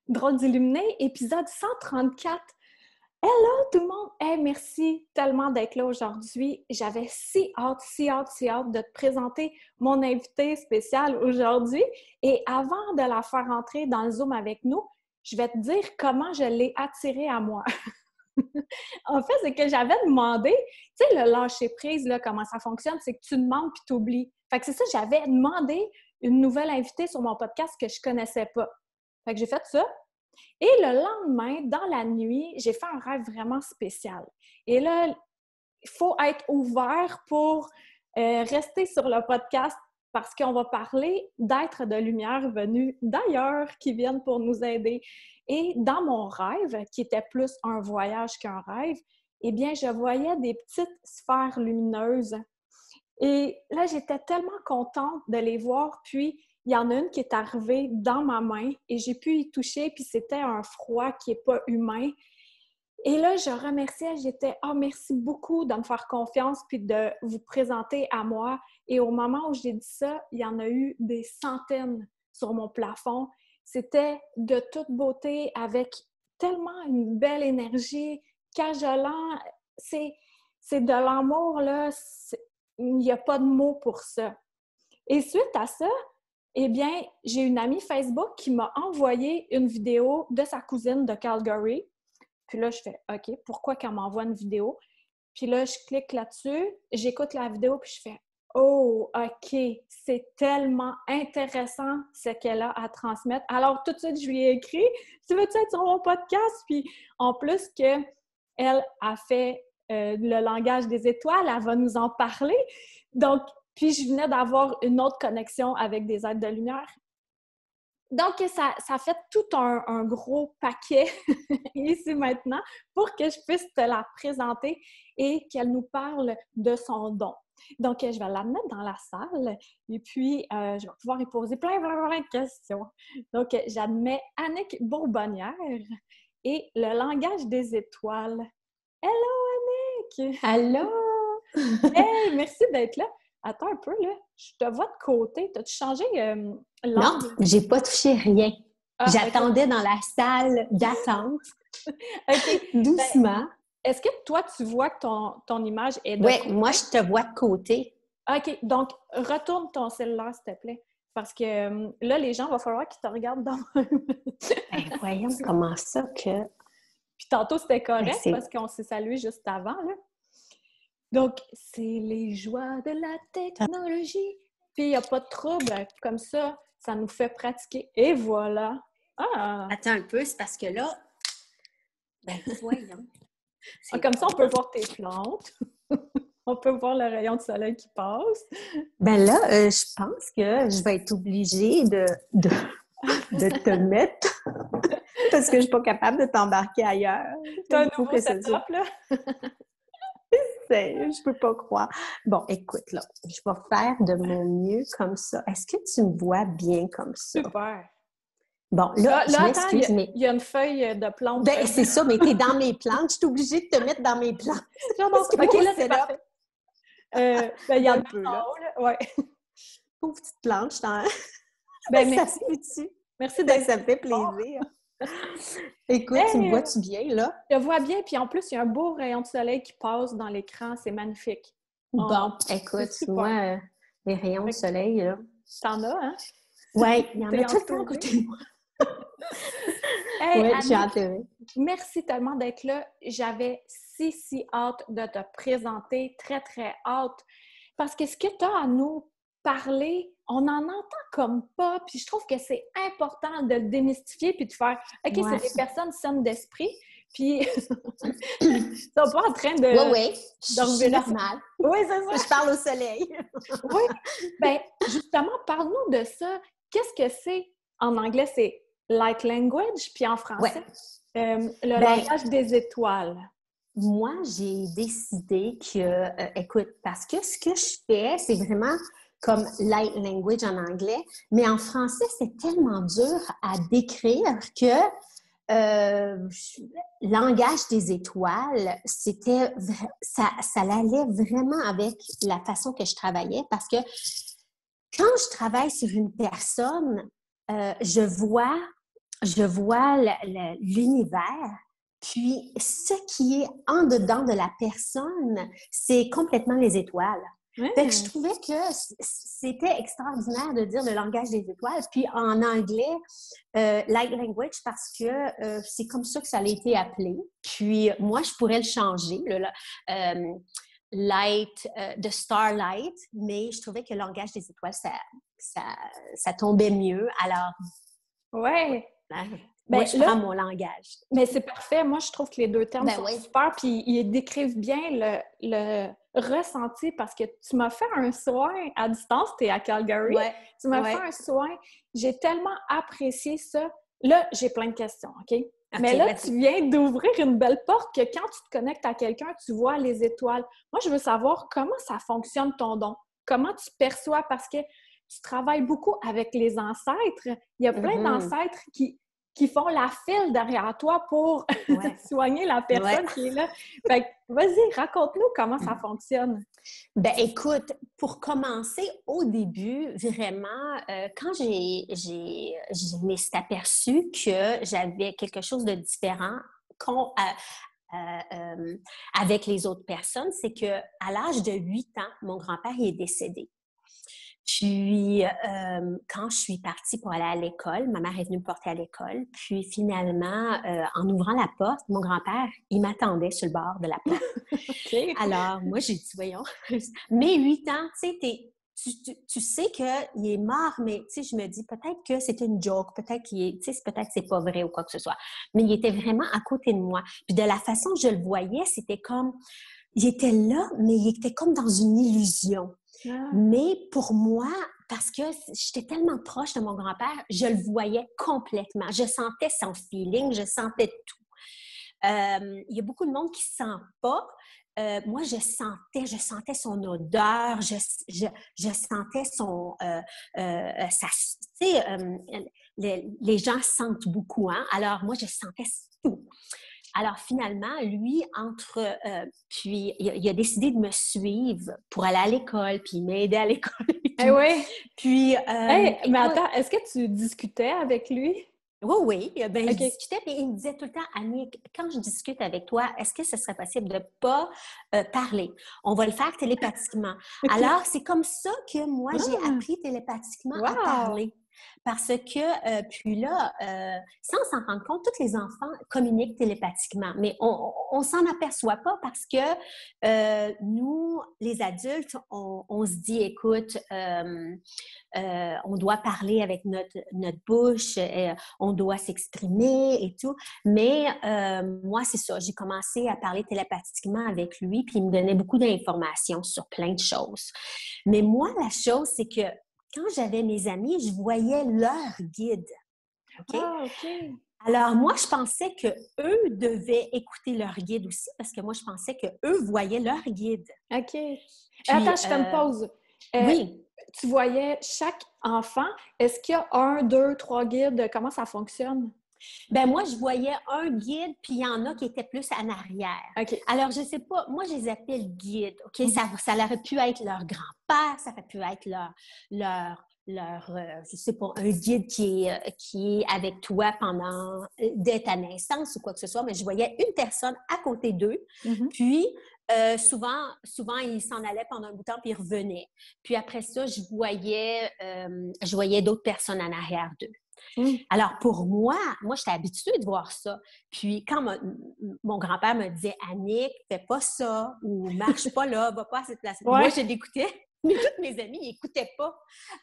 Drôle d'illuminé, épisode 134. Hello tout le monde! Hey, merci tellement d'être là aujourd'hui. J'avais si hâte de te présenter mon invité spécial aujourd'hui. Et avant de la faire entrer dans le Zoom avec nous, je vais te dire comment je l'ai attirée à moi. En fait, c'est que j'avais demandé, tu sais, le lâcher-prise, là, comment ça fonctionne, c'est que tu demandes puis tu oublies. Fait que c'est ça, j'avais demandé une nouvelle invitée sur mon podcast que je connaissais pas. Fait que j'ai fait ça. Et le lendemain, dans la nuit, j'ai fait un rêve vraiment spécial. Et là, il faut être ouvert pour rester sur le podcast parce qu'on va parler d'êtres de lumière venus d'ailleurs qui viennent pour nous aider. Et dans mon rêve, qui était plus un voyage qu'un rêve, eh bien, je voyais des petites sphères lumineuses. Et là, j'étais tellement contente de les voir. Puis, il y en a une qui est arrivée dans ma main et j'ai pu y toucher. Puis, c'était un froid qui n'est pas humain. Et là, je remerciais, j'étais « Ah, merci beaucoup de me faire confiance puis de vous présenter à moi. » Et au moment où j'ai dit ça, il y en a eu des centaines sur mon plafond. C'était de toute beauté, avec tellement une belle énergie, cajolant. C'est de l'amour, là. Il n'y a pas de mots pour ça. Et suite à ça, eh bien, j'ai une amie Facebook qui m'a envoyé une vidéo de sa cousine de Calgary. Puis là, je fais « OK, pourquoi qu'elle m'envoie une vidéo? » Puis là, je clique là-dessus, j'écoute la vidéo, puis je fais « Oh, OK, c'est tellement intéressant ce qu'elle a à transmettre. » Alors, tout de suite, je lui ai écrit « Tu veux-tu être sur mon podcast? » Puis en plus qu'elle a fait le langage des étoiles, elle va nous en parler. Donc, puis je venais d'avoir une autre connexion avec des êtres de lumière. Donc, ça fait tout un gros paquet ici maintenant pour que je puisse te la présenter et qu'elle nous parle de son don. Donc, je vais la mettre dans la salle et puis je vais pouvoir y poser plein de questions. Donc, j'admets Annick Bourbonnière et le langage des étoiles. Hello, Annick! Allô? Hey, merci d'être là. Attends un peu, là. Je te vois de côté. T'as-tu changé Non, l'angle? j'ai pas touché rien. Ah, J'attendais dans la salle d'attente, OK. Ben, doucement. est-ce que toi, tu vois que ton image est de Oui, côté? moi, je te vois de côté. OK. Donc, retourne ton cellulaire, s'il te plaît. Parce que là, les gens, il va falloir qu'ils te regardent dans le même. Ben, voyons comment ça que... Puis tantôt, c'était Ben, correct parce qu'on s'est salué juste avant, là. Donc, c'est les joies de la technologie. Puis, il n'y a pas de trouble. Comme ça nous fait pratiquer. Et voilà. Ah! Attends un peu, c'est parce que là... Ben, voyons. Comme ça, on peut voir tes plantes. On peut voir le rayon de soleil qui passe. Ben là, je pense que je vais être obligée de te mettre parce que je suis pas capable de t'embarquer ailleurs. T'as un Il faut nouveau que ce soit... setup, là? Je peux pas croire. Bon, écoute, là, je vais faire de mon mieux comme ça. Est-ce que tu me vois bien comme ça? Super. Bon, là, je Attends, m'excuse, mais... il y a une feuille de plante. Ben, c'est ça, mais t'es dans mes plantes. Je suis obligée de te mettre dans mes plantes. OK, là, c'est parfait. Ben, il y en a peu, en là. haut, là. Ouais. Pauvre petite plante, je t'en... Ben, Ça merci. se peut-tu? Merci d'être Ça me fait plaisir. Écoute, tu me vois-tu bien, là? Je vois bien, puis en plus, il y a un beau rayon de soleil qui passe dans l'écran. C'est magnifique. Bon, écoute, moi, les rayons de soleil, là... T'en as, hein? Oui, il y en a tout le temps à entourée. côté de moi. Hey, oui, j'ai Annick, enterré. merci tellement d'être là. J'avais si hâte de te présenter. Très, très hâte. Parce que ce que tu as à nous parler, on en entend comme pas. Puis je trouve que c'est important de le démystifier puis de faire « OK, c'est des personnes saines d'esprit. » Puis, ils sont pas en train de... Oui, je suis normale. Oui, c'est ça. Je parle au soleil. Oui. Bien, justement, parle-nous de ça. Qu'est-ce que c'est? En anglais, c'est « light language », puis en français, le langage des étoiles. Moi, j'ai décidé que, écoute, parce que ce que je fais, c'est vraiment comme light language en anglais, mais en français, c'est tellement dur à décrire que langage des étoiles, ça allait vraiment avec la façon que je travaillais parce que quand je travaille sur une personne, je vois je vois l'univers, puis ce qui est en dedans de la personne, c'est complètement les étoiles. Fait que je Ouais. trouvais que c'était extraordinaire de dire le langage des étoiles. Puis en anglais, light language, parce que c'est comme ça que ça a été appelé. Puis moi, je pourrais le changer, light, de starlight, mais je trouvais que le langage des étoiles, ça tombait mieux. Alors, Ouais. hein, moi, Ben je là, prends mon langage. mais c'est parfait. Moi, je trouve que les deux termes Ben sont oui. super, puis ils décrivent bien le ressenti parce que tu m'as fait un soin à distance, tu es à Calgary, Ouais, tu m'as fait ouais. un soin, j'ai tellement apprécié ça. Là, j'ai plein de questions, OK? Mais OK, là, vas-y. tu viens d'ouvrir une belle porte que quand tu te connectes à quelqu'un, tu vois les étoiles. Moi, je veux savoir comment ça fonctionne ton don, comment tu perçois, parce que tu travailles beaucoup avec les ancêtres. Il y a plein Mhm. d'ancêtres qui font la file derrière toi pour Ouais, soigner la ouais. personne qui est là. Fait que, vas-y, raconte-nous comment ça fonctionne. Ben écoute, pour commencer, au début, vraiment, quand je me suis aperçue que j'avais quelque chose de différent avec les autres personnes, c'est que à l'âge de 8 ans, mon grand-père est décédé. Puis, quand je suis partie pour aller à l'école, ma mère est venue me porter à l'école. Puis, finalement, en ouvrant la porte, mon grand-père, il m'attendait sur le bord de la porte. OK. Alors, moi, j'ai dit, voyons, mes 8 ans, tu sais, tu sais qu'il est mort, mais tu sais, je me dis peut-être que c'est une joke, peut-être qu'il est, tu sais, peut-être que c'est pas vrai ou quoi que ce soit. Mais il était vraiment à côté de moi. Puis de la façon que je le voyais, c'était comme, il était là, mais il était comme dans une illusion. Ah. Mais pour moi, parce que j'étais tellement proche de mon grand-père, je le voyais complètement. Je sentais son feeling, je sentais tout. Il y a beaucoup de monde qui ne sent pas. Moi, je sentais son odeur, je sentais son... tu sais, les gens sentent beaucoup, hein? Alors, moi, je sentais tout. Alors, finalement, lui, puis il a décidé de me suivre pour aller à l'école, puis il m'aidait à l'école et Eh tout. oui. Puis, Hey, mais écoute, attends, est-ce que tu discutais avec lui? oui, oui. Ben, je OK. discutais, puis il me disait tout le temps, Annick, quand je discute avec toi, est-ce que ce serait possible de ne pas parler? On va le faire télépathiquement. OK. Alors, c'est comme ça que moi, j'ai Ah, appris télépathiquement à wow! parler. Parce que, puis là, sans s'en rendre compte, tous les enfants communiquent télépathiquement, mais on s'en aperçoit pas parce que nous, les adultes, on se dit, écoute, on doit parler avec notre bouche, on doit s'exprimer et tout. Mais moi, c'est ça, j'ai commencé à parler télépathiquement avec lui, puis il me donnait beaucoup d'informations sur plein de choses. Mais moi, la chose, c'est que quand j'avais mes amis, je voyais leur guide. OK? Ah, OK. Alors, moi, je pensais que eux devaient écouter leur guide aussi, parce que moi, je pensais que eux voyaient leur guide. OK. Puis, Attends, je fais une pause. Euh, oui, Tu voyais chaque enfant. Est-ce qu'il y a un, deux, trois guides? Comment ça fonctionne? ben moi, je voyais un guide, puis il y en a qui étaient plus en arrière. OK. Alors, je sais pas, moi, je les appelle guides, OK? Mhm. Ça aurait pu être leur grand-père, ça aurait pu être je sais pas, un guide qui est avec toi dès ta naissance ou quoi que ce soit, mais je voyais une personne à côté d'eux, Mhm. puis souvent, ils s'en allaient pendant un bout de temps, puis ils revenaient. Puis après ça, je voyais d'autres personnes en arrière d'eux. Mhm. Alors, pour moi, j'étais habituée de voir ça. Puis, quand mon grand-père me disait, Annick, fais pas ça, ou marche pas là, va pas à cette place. Moi, Ouais. je l'écoutais, mais tous mes amis, ils n'écoutaient pas.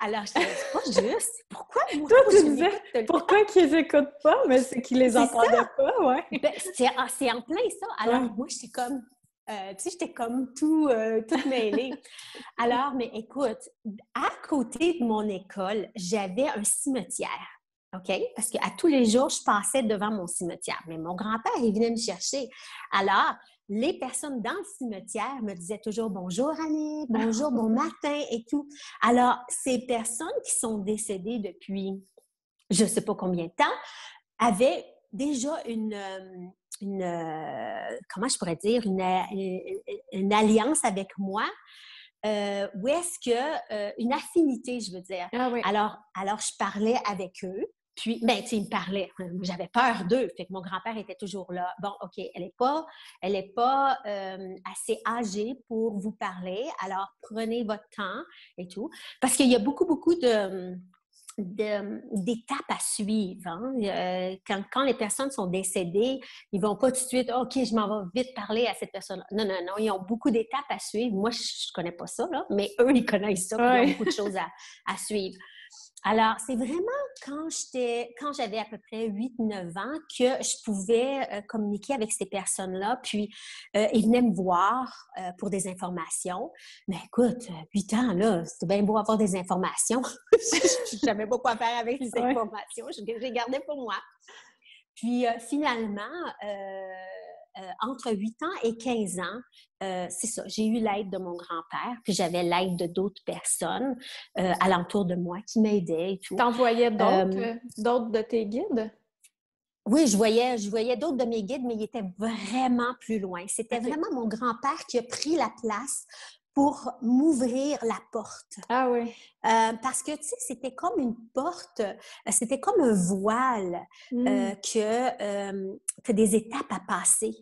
Alors, je disais, c'est pas juste. Pourquoi moi, Toi, tu je disais l'écoute tout le temps? pourquoi qu'ils écoutent pas, mais c'est qu'ils les C'est ça. entendaient pas, ouais. Ben, c'est en plein ça. Alors, Ouais. moi, j'étais comme, tu sais, j'étais comme toute mêlée. Alors, mais écoute, à côté de mon école, j'avais un cimetière. OK? Parce qu'à tous les jours, je passais devant mon cimetière. Mais mon grand-père, il venait me chercher. Alors, les personnes dans le cimetière me disaient toujours bonjour Annie, bonjour, bon matin et tout. Alors, ces personnes qui sont décédées depuis je ne sais pas combien de temps avaient déjà comment je pourrais dire, une alliance avec moi où est-ce que une affinité, je veux dire. Ah oui. Alors je parlais avec eux, Puis, ben, tu sais, il me parlait. J'avais peur d'eux. Fait que mon grand-père était toujours là. Bon, OK, elle est pas assez âgée pour vous parler. Alors, prenez votre temps et tout. Parce qu'il y a beaucoup, beaucoup d'étapes à suivre. Hein. Quand les personnes sont décédées, ils vont pas tout de suite, OK, je m'en vais vite parler à cette personne. Non, non, non, ils ont beaucoup d'étapes à suivre. Moi, je connais pas ça, là, mais eux, ils connaissent ça, puis ils ont beaucoup de choses à suivre. Alors, c'est vraiment quand j'avais à peu près 8-9 ans que je pouvais communiquer avec ces personnes-là. Puis, ils venaient me voir pour des informations. Mais écoute, 8 ans, là, c'est bien beau avoir des informations. Je ne savais pas quoi faire avec les informations. Je les gardais pour moi. Puis, finalement, entre 8 ans et 15 ans, c'est ça, j'ai eu l'aide de mon grand-père, puis j'avais l'aide de d'autres personnes alentour de moi qui m'aidaient et tout. T'envoyais d'autres de tes guides? Oui, je voyais d'autres de mes guides, mais ils étaient vraiment plus loin. C'était vraiment mon grand-père qui a pris la place pour m'ouvrir la porte. Ah oui. Parce que, tu sais, c'était comme une porte, c'était comme un voile que des étapes à passer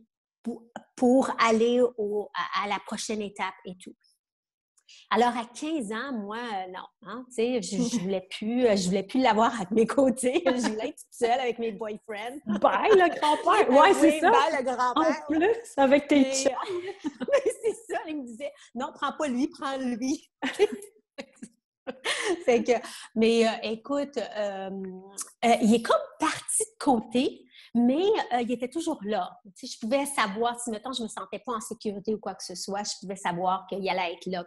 pour aller à la prochaine étape et tout. Alors, à 15 ans, moi, non, hein, tu sais, je voulais plus l'avoir à mes côtés. Je voulais être toute seule avec mes boyfriends. Bye, le grand-père! Ouais, c'est ça! Bye, le grand-père! En plus, avec tes chats! C'est ça, il me disait, non, prends pas lui, prends lui. Fait que, mais écoute, il est comme parti de côté, mais il était toujours là. Tu sais, je pouvais savoir, si mettons, je me sentais pas en sécurité ou quoi que ce soit, je pouvais savoir qu'il allait être là,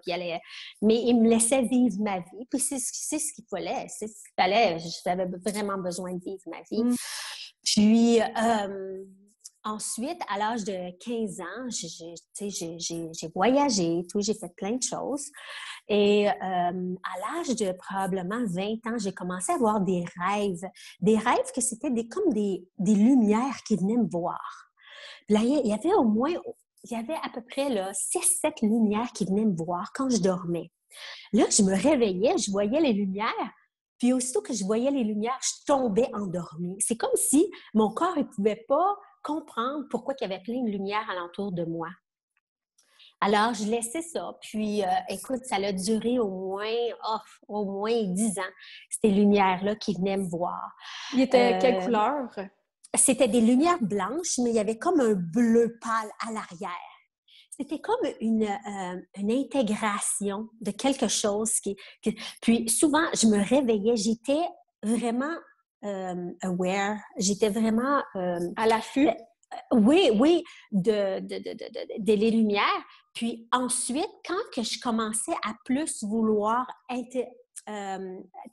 mais il me laissait vivre ma vie. Puis c'est ce qu'il fallait. C'est ce qu'il fallait. J'avais vraiment besoin de vivre ma vie. Puis, ensuite, à l'âge de 15 ans, j'ai voyagé et tout, j'ai fait plein de choses. Et à l'âge de probablement 20 ans, j'ai commencé à avoir des rêves que c'était comme des lumières qui venaient me voir. Puis là, il y avait à peu près 6-7 lumières qui venaient me voir quand je dormais. Là, je me réveillais, je voyais les lumières, puis aussitôt que je voyais les lumières, je tombais endormie. C'est comme si mon corps ne pouvait pas comprendre pourquoi il y avait plein de lumière alentour de moi. Alors, je laissais ça. Puis, écoute, ça a duré au moins 10 ans, ces lumières-là qui venaient me voir. Il était quelle couleur? C'était des lumières blanches, mais il y avait comme un bleu pâle à l'arrière. C'était comme une intégration de quelque chose Puis, souvent, je me réveillais, j'étais vraiment aware, j'étais vraiment... à l'affût? Oui, de les lumières. Puis ensuite, quand que je commençais à plus vouloir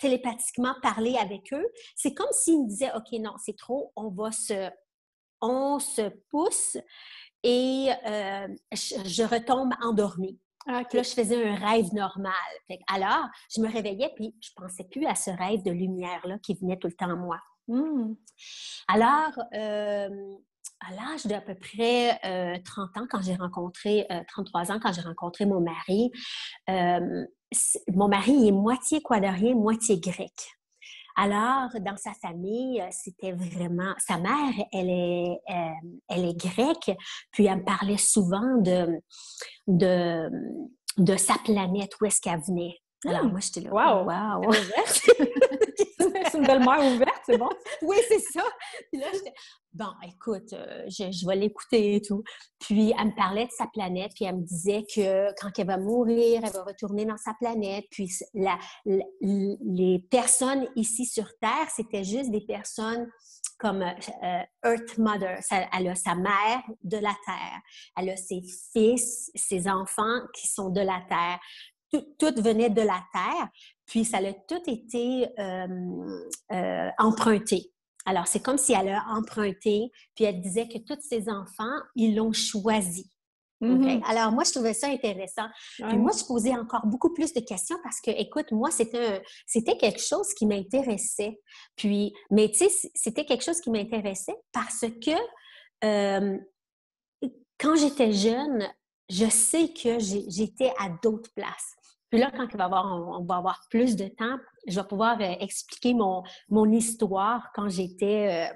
télépathiquement parler avec eux, c'est comme s'ils me disaient, OK, non, c'est trop, on se pousse et je retombe endormie. Okay. Puis là, je faisais un rêve normal. Alors, je me réveillais, puis je ne pensais plus à ce rêve de lumière-là qui venait tout le temps à moi. Alors, à l'âge d'à peu près 30 ans, 33 ans, quand j'ai rencontré mon mari, mon mari est moitié équatorien, moitié grec. Alors, dans sa famille, c'était vraiment... Sa mère, elle est grecque, puis elle me parlait souvent de sa planète, où est-ce qu'elle venait. Alors, moi, j'étais là, wow. C'est une belle mère ouverte, c'est bon? Oui, c'est ça. Puis là, j'étais, bon, écoute, je vais l'écouter et tout. Puis, elle me parlait de sa planète, puis elle me disait que quand elle va mourir, elle va retourner dans sa planète. Puis, les personnes ici sur Terre, c'était juste des personnes comme Earth Mother. Elle a sa mère de la Terre. Elle a ses fils, ses enfants qui sont de la Terre. Tout venait de la Terre, puis ça a tout été emprunté. Alors, c'est comme si elle a emprunté, puis elle disait que tous ses enfants, ils l'ont choisi. Okay? Alors, moi, je trouvais ça intéressant. Puis moi, je posais encore beaucoup plus de questions parce que, écoute, moi, c'était quelque chose qui m'intéressait. Puis, mais tu sais, c'était quelque chose qui m'intéressait parce que quand j'étais jeune, je sais que j'étais à d'autres places. Puis là, quand on va avoir plus de temps, je vais pouvoir expliquer mon histoire quand j'étais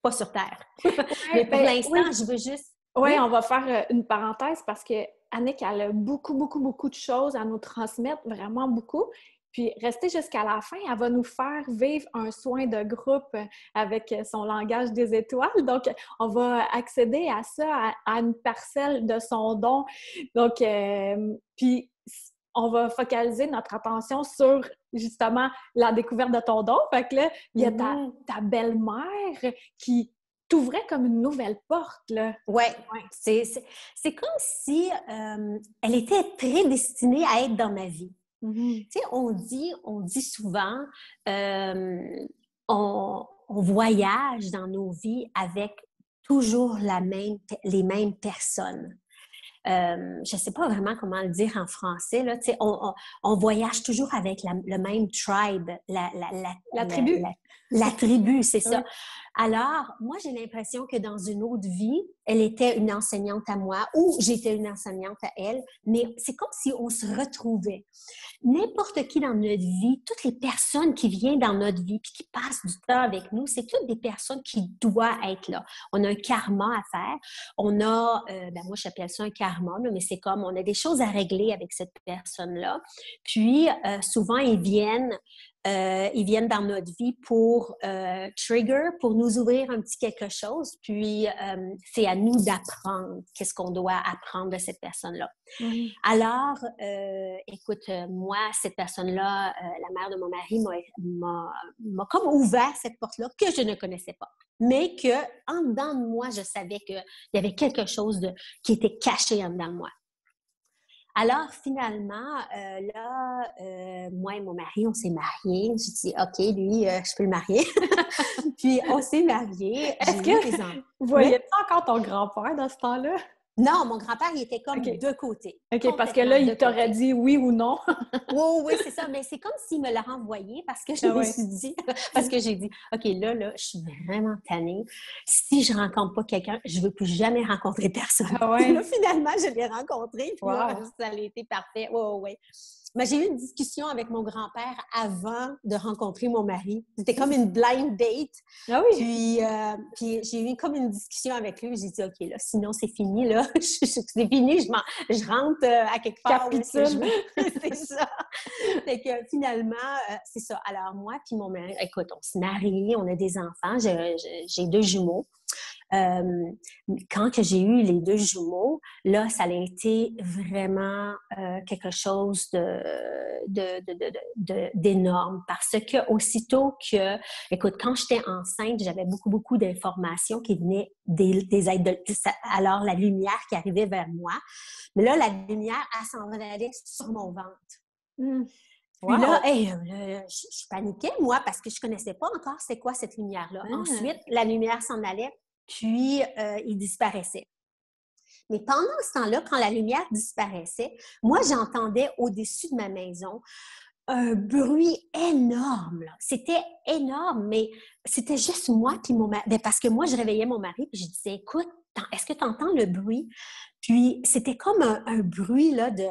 pas sur Terre. Mais Ouais, pour l'instant, je veux juste... Oui, Oui? on va faire une parenthèse parce que Annick, elle a beaucoup, beaucoup, beaucoup de choses à nous transmettre, vraiment beaucoup. Puis, restez jusqu'à la fin, elle va nous faire vivre un soin de groupe avec son langage des étoiles. Donc, on va accéder à ça, à une parcelle de son don. Donc, puis, on va focaliser notre attention sur, justement, la découverte de ton don. Fait que là, il y a ta belle-mère qui t'ouvrait comme une nouvelle porte, là. Ouais, Ouais. c'est comme si elle était prédestinée à être dans ma vie. Mhm. Tu sais, on dit souvent, euh, on voyage dans nos vies avec toujours les mêmes personnes. Je ne sais pas vraiment comment le dire en français, là, tu sais, on voyage toujours avec le même tribe, La tribu. la tribu, c'est ça. Oui. Alors, moi, j'ai l'impression que dans une autre vie, elle était une enseignante à moi ou j'étais une enseignante à elle, mais c'est comme si on se retrouvait. N'importe qui dans notre vie, toutes les personnes qui viennent dans notre vie puis qui passent du temps avec nous, c'est toutes des personnes qui doivent être là. On a un karma à faire. On a, moi, j'appelle ça un karma, là, mais c'est comme, on a des choses à régler avec cette personne-là. Puis, souvent, ils viennent dans notre vie pour trigger, pour nous ouvrir un petit quelque chose. Puis, c'est à nous d'apprendre qu'est-ce qu'on doit apprendre de cette personne-là. Mm-hmm. Alors, écoute, moi, cette personne-là, la mère de mon mari, m'a comme ouvert cette porte-là que je ne connaissais pas. Mais que, en dedans de moi, je savais qu'il y avait quelque chose qui était caché en dedans de moi. Alors, finalement, moi et mon mari, on s'est mariés. J'ai dit, OK, lui, je peux le marier. Puis, on s'est mariés. Est-ce que vous voyez encore ton grand-père dans ce temps-là? Non, mon grand-père, il était comme de côté. OK, parce que là, il t'aurait dit oui ou non. Oui, c'est ça. Mais c'est comme s'il me l'a renvoyé parce que je me suis dit, parce que j'ai dit, OK, là, je suis vraiment tannée. Si je rencontre pas quelqu'un, je veux plus jamais rencontrer personne. Et là, finalement, je l'ai rencontré. Puis là, ça a été parfait. Oui. Mais j'ai eu une discussion avec mon grand-père avant de rencontrer mon mari. C'était comme une blind date. Ah oui? Puis j'ai eu comme une discussion avec lui. J'ai dit, OK, là, sinon c'est fini, là. C'est fini, je rentre à quelque part. Capitule. C'est ça. Fait que finalement, c'est ça. Alors moi, puis mon mari, écoute, on se marie, on a des enfants. J'ai 2 jumeaux. Quand que j'ai eu les 2 jumeaux, là, ça a été vraiment quelque chose d'énorme parce que aussitôt que, écoute, quand j'étais enceinte, j'avais beaucoup d'informations qui venaient des aides alors la lumière qui arrivait vers moi, mais là, la lumière, elle s'en allait sur mon ventre. Puis là, je paniquais, moi, parce que je connaissais pas encore c'est quoi cette lumière-là. Ensuite, la lumière s'en allait, puis il disparaissait. Mais pendant ce temps-là, quand la lumière disparaissait, moi, j'entendais au-dessus de ma maison un bruit énorme. C'était énorme, mais c'était juste moi puis mon mari. Parce que moi, je réveillais mon mari puis je disais, écoute, est-ce que tu entends le bruit? Puis c'était comme un bruit là, de...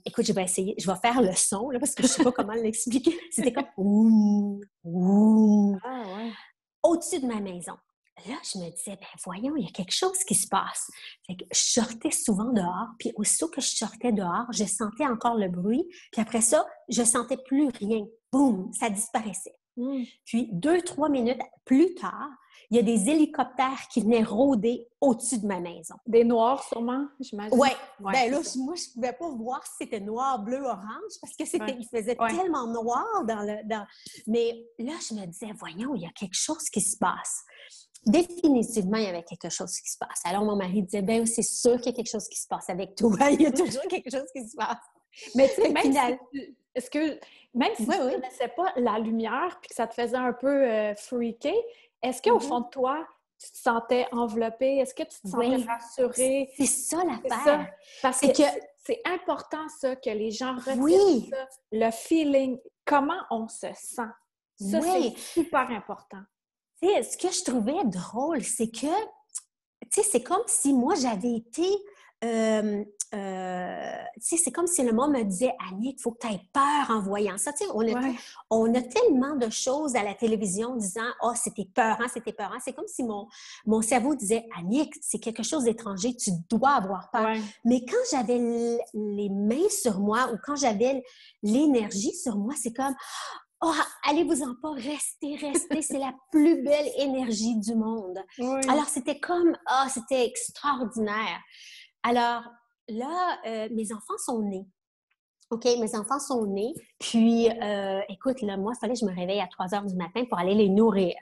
écoute, je vais essayer, je vais faire le son là, parce que je ne sais pas comment l'expliquer. C'était comme ouh, ouh, au-dessus de ma maison. Là, je me disais, ben voyons, il y a quelque chose qui se passe. Fait que je sortais souvent dehors, puis aussitôt que je sortais dehors, je sentais encore le bruit, puis après ça, je sentais plus rien. Boum, ça disparaissait. Puis 2-3 minutes plus tard, il y a des hélicoptères qui venaient rôder au-dessus de ma maison. Des noirs, sûrement, j'imagine? Oui. Ben là, moi, je ne pouvais pas voir si c'était noir, bleu, orange, parce que il faisait tellement noir Mais là, je me disais, voyons, il y a quelque chose qui se passe. Définitivement, il y avait quelque chose qui se passe. Alors, mon mari disait, ben c'est sûr qu'il y a quelque chose qui se passe avec toi. Il y a toujours quelque chose qui se passe. Mais tu sais, même si tu ne connaissais pas la lumière puis que ça te faisait un peu freaker, est-ce qu'au fond de toi, tu te sentais enveloppée? Est-ce que tu te sentais rassurée? C'est ça l'affaire. Parce que c'est important, ça, que les gens retiennent ça, le feeling, comment on se sent. Ça, c'est super important. Tu sais, ce que je trouvais drôle, c'est que, tu sais, c'est comme si moi, j'avais été tu sais, c'est comme si le monde me disait, Annick, il faut que tu aies peur en voyant ça. Tu sais, on a tellement de choses à la télévision disant, oh, c'était peurant, c'était peurant. C'est comme si mon cerveau disait, Annick, c'est quelque chose d'étranger, tu dois avoir peur. Ouais. Mais quand j'avais les mains sur moi ou quand j'avais l'énergie sur moi, c'est comme, oh, allez-vous-en pas, restez, c'est la plus belle énergie du monde. Oui. Alors, c'était comme, c'était extraordinaire. Alors, là, mes enfants sont nés. OK, mes enfants sont nés. Puis, écoute, là, moi, il fallait que je me réveille à 3 heures du matin pour aller les nourrir.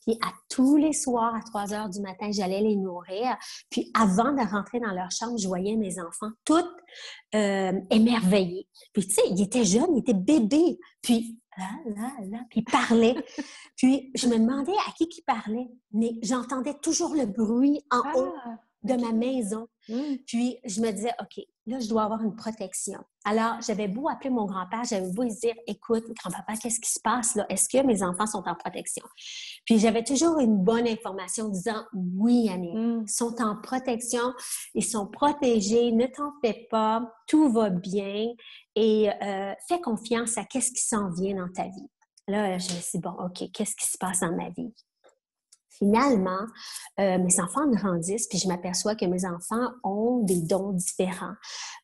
Puis, à tous les soirs, à 3 heures du matin, j'allais les nourrir. Puis, avant de rentrer dans leur chambre, je voyais mes enfants toutes émerveillés. Puis, tu sais, ils étaient jeunes, ils étaient bébés. Puis, puis ils parlaient. Puis, je me demandais à qui ils parlaient. Mais j'entendais toujours le bruit en haut de ma maison. Puis, je me disais, OK, là, je dois avoir une protection. Alors, j'avais beau appeler mon grand-père, j'avais beau lui dire, écoute, grand-papa, qu'est-ce qui se passe là? Est-ce que mes enfants sont en protection? Puis, j'avais toujours une bonne information disant, oui, Annick, ils sont en protection, ils sont protégés, ne t'en fais pas, tout va bien et fais confiance à qu'est-ce qui s'en vient dans ta vie. Là, je me suis dit, bon, OK, qu'est-ce qui se passe dans ma vie? Finalement, mes enfants grandissent, puis je m'aperçois que mes enfants ont des dons différents,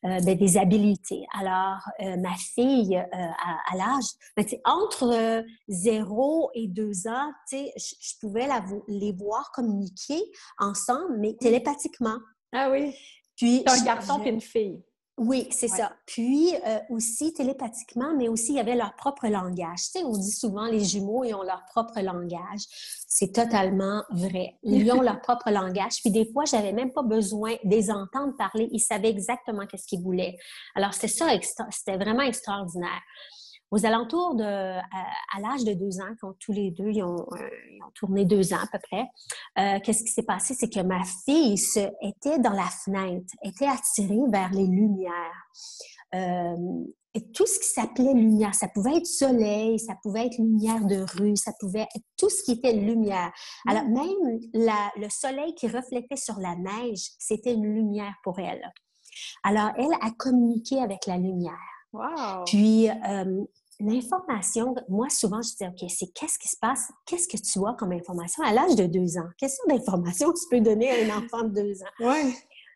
des habiletés. Alors, ma fille, à l'âge, entre 0 et 2 ans, je pouvais les voir communiquer ensemble, mais télépathiquement. Ah oui? Puis, c'est un garçon et une fille. Oui, c'est ça. Puis, aussi télépathiquement, mais aussi, il y avait leur propre langage. Tu sais, on dit souvent, les jumeaux, ils ont leur propre langage. C'est totalement vrai. Ils ont leur propre langage. Puis, des fois, j'avais même pas besoin de les entendre parler. Ils savaient exactement qu'est-ce qu'ils voulaient. Alors, c'était vraiment extraordinaire. Aux alentours à l'âge de 2 ans, quand tous les deux, ils ont tourné 2 ans à peu près, qu'est-ce qui s'est passé? C'est que ma fille était dans la fenêtre, était attirée vers les lumières. Et tout ce qui s'appelait lumière, ça pouvait être soleil, ça pouvait être lumière de rue, ça pouvait être tout ce qui était lumière. Alors, même le soleil qui reflétait sur la neige, c'était une lumière pour elle. Alors, elle a communiqué avec la lumière. Wow! Puis, l'information, moi, souvent, je disais, OK, c'est qu'est-ce qui se passe? Qu'est-ce que tu as comme information à l'âge de 2 ans? Quelle sorte d'information tu peux donner à un enfant de 2 ans? Oui.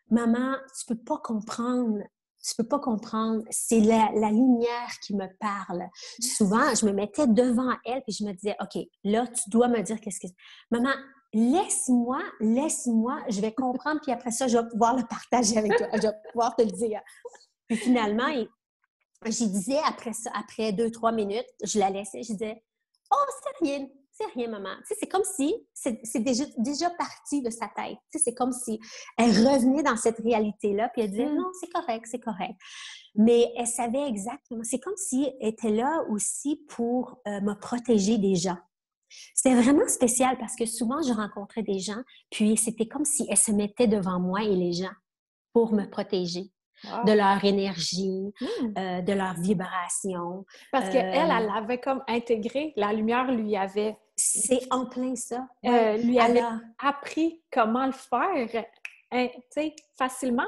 Maman, tu peux pas comprendre. Tu peux pas comprendre. C'est la lumière qui me parle. Souvent, je me mettais devant elle puis je me disais, OK, là, tu dois me dire qu'est-ce que... Maman, laisse-moi, je vais comprendre puis après ça, je vais pouvoir le partager avec toi. Je vais pouvoir te le dire. Puis finalement, j'y disais après 2-3 minutes, je la laissais, je disais « Oh, c'est rien, maman. » Tu sais, c'est comme si c'est déjà parti de sa tête. Tu sais, c'est comme si elle revenait dans cette réalité-là, puis elle disait « Non, c'est correct, c'est correct. » Mais elle savait exactement. C'est comme si elle était là aussi pour me protéger des gens. C'était vraiment spécial parce que souvent, je rencontrais des gens, puis c'était comme si elle se mettait devant moi et les gens pour me protéger. Wow. De leur énergie, de leur vibration. Parce qu'elle avait comme intégré, la lumière lui avait... C'est en plein ça. Lui avait appris comment le faire, tu sais, facilement.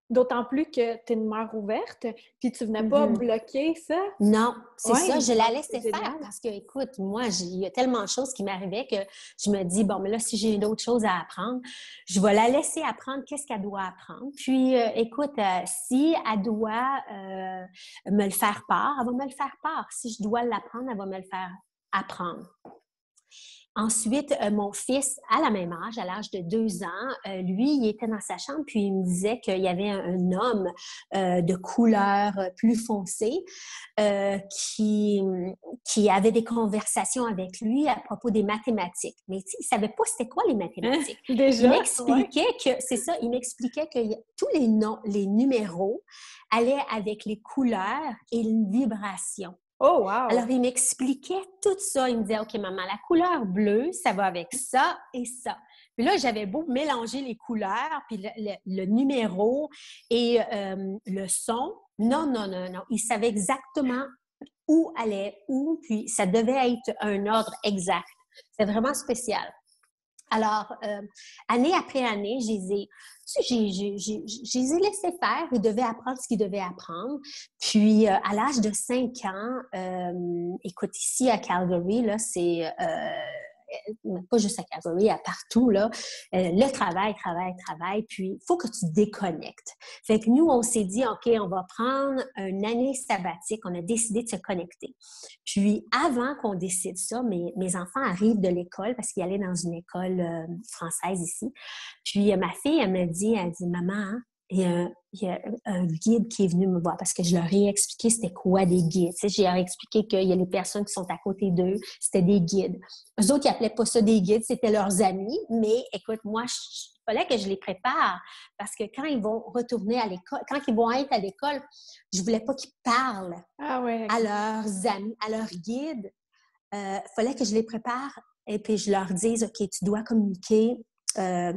D'autant plus que tu es une mère ouverte, puis tu venais pas bloquer ça. Non, c'est ça. Je la laissais faire faire parce que, écoute, moi, il y a tellement de choses qui m'arrivaient que je me dis, bon, mais là, si j'ai d'autres choses à apprendre, je vais la laisser apprendre qu'est-ce qu'elle doit apprendre. Puis, écoute, si elle doit me le faire part, elle va me le faire part. Si je dois l'apprendre, elle va me le faire apprendre. Ensuite, mon fils, à la même âge, à l'âge de 2 ans, lui, il était dans sa chambre, puis il me disait qu'il y avait un homme de couleur plus foncée qui avait des conversations avec lui à propos des mathématiques. Mais il ne savait pas c'était quoi les mathématiques. Déjà? Il m'expliquait que, c'est ça, il m'expliquait que tous les noms, les numéros allaient avec les couleurs et une vibration. Oh, wow! Alors, il m'expliquait tout ça. Il me disait, OK, maman, la couleur bleue, ça va avec ça et ça. Puis là, j'avais beau mélanger les couleurs, puis le numéro et le son. Non. Il savait exactement où allait, puis ça devait être un ordre exact. C'est vraiment spécial. Alors, année après année, je les ai laissés faire. Ils devaient apprendre ce qu'ils devaient apprendre. Puis, à l'âge de 5 ans, écoute, ici à Calgary, là, c'est pas juste à Calgary, à partout, là, le travail. Puis, il faut que tu déconnectes. Fait que nous, on s'est dit, OK, on va prendre une année sabbatique. On a décidé de se connecter. Puis, avant qu'on décide ça, mes enfants arrivent de l'école parce qu'ils allaient dans une école française ici. Puis, ma fille, elle dit, maman, hein, il y a un guide qui est venu me voir parce que je leur ai expliqué c'était quoi des guides. Tu sais, je leur ai expliqué qu'il y a les personnes qui sont à côté d'eux, c'était des guides. Eux autres, ils appelaient pas ça des guides, c'était leurs amis. Mais écoute, moi, il fallait que je les prépare parce que quand ils vont retourner à l'école, quand ils vont être à l'école, je voulais pas qu'ils parlent à leurs amis, à leurs guides. Fallait que je les prépare et puis je leur dise, OK, tu dois communiquer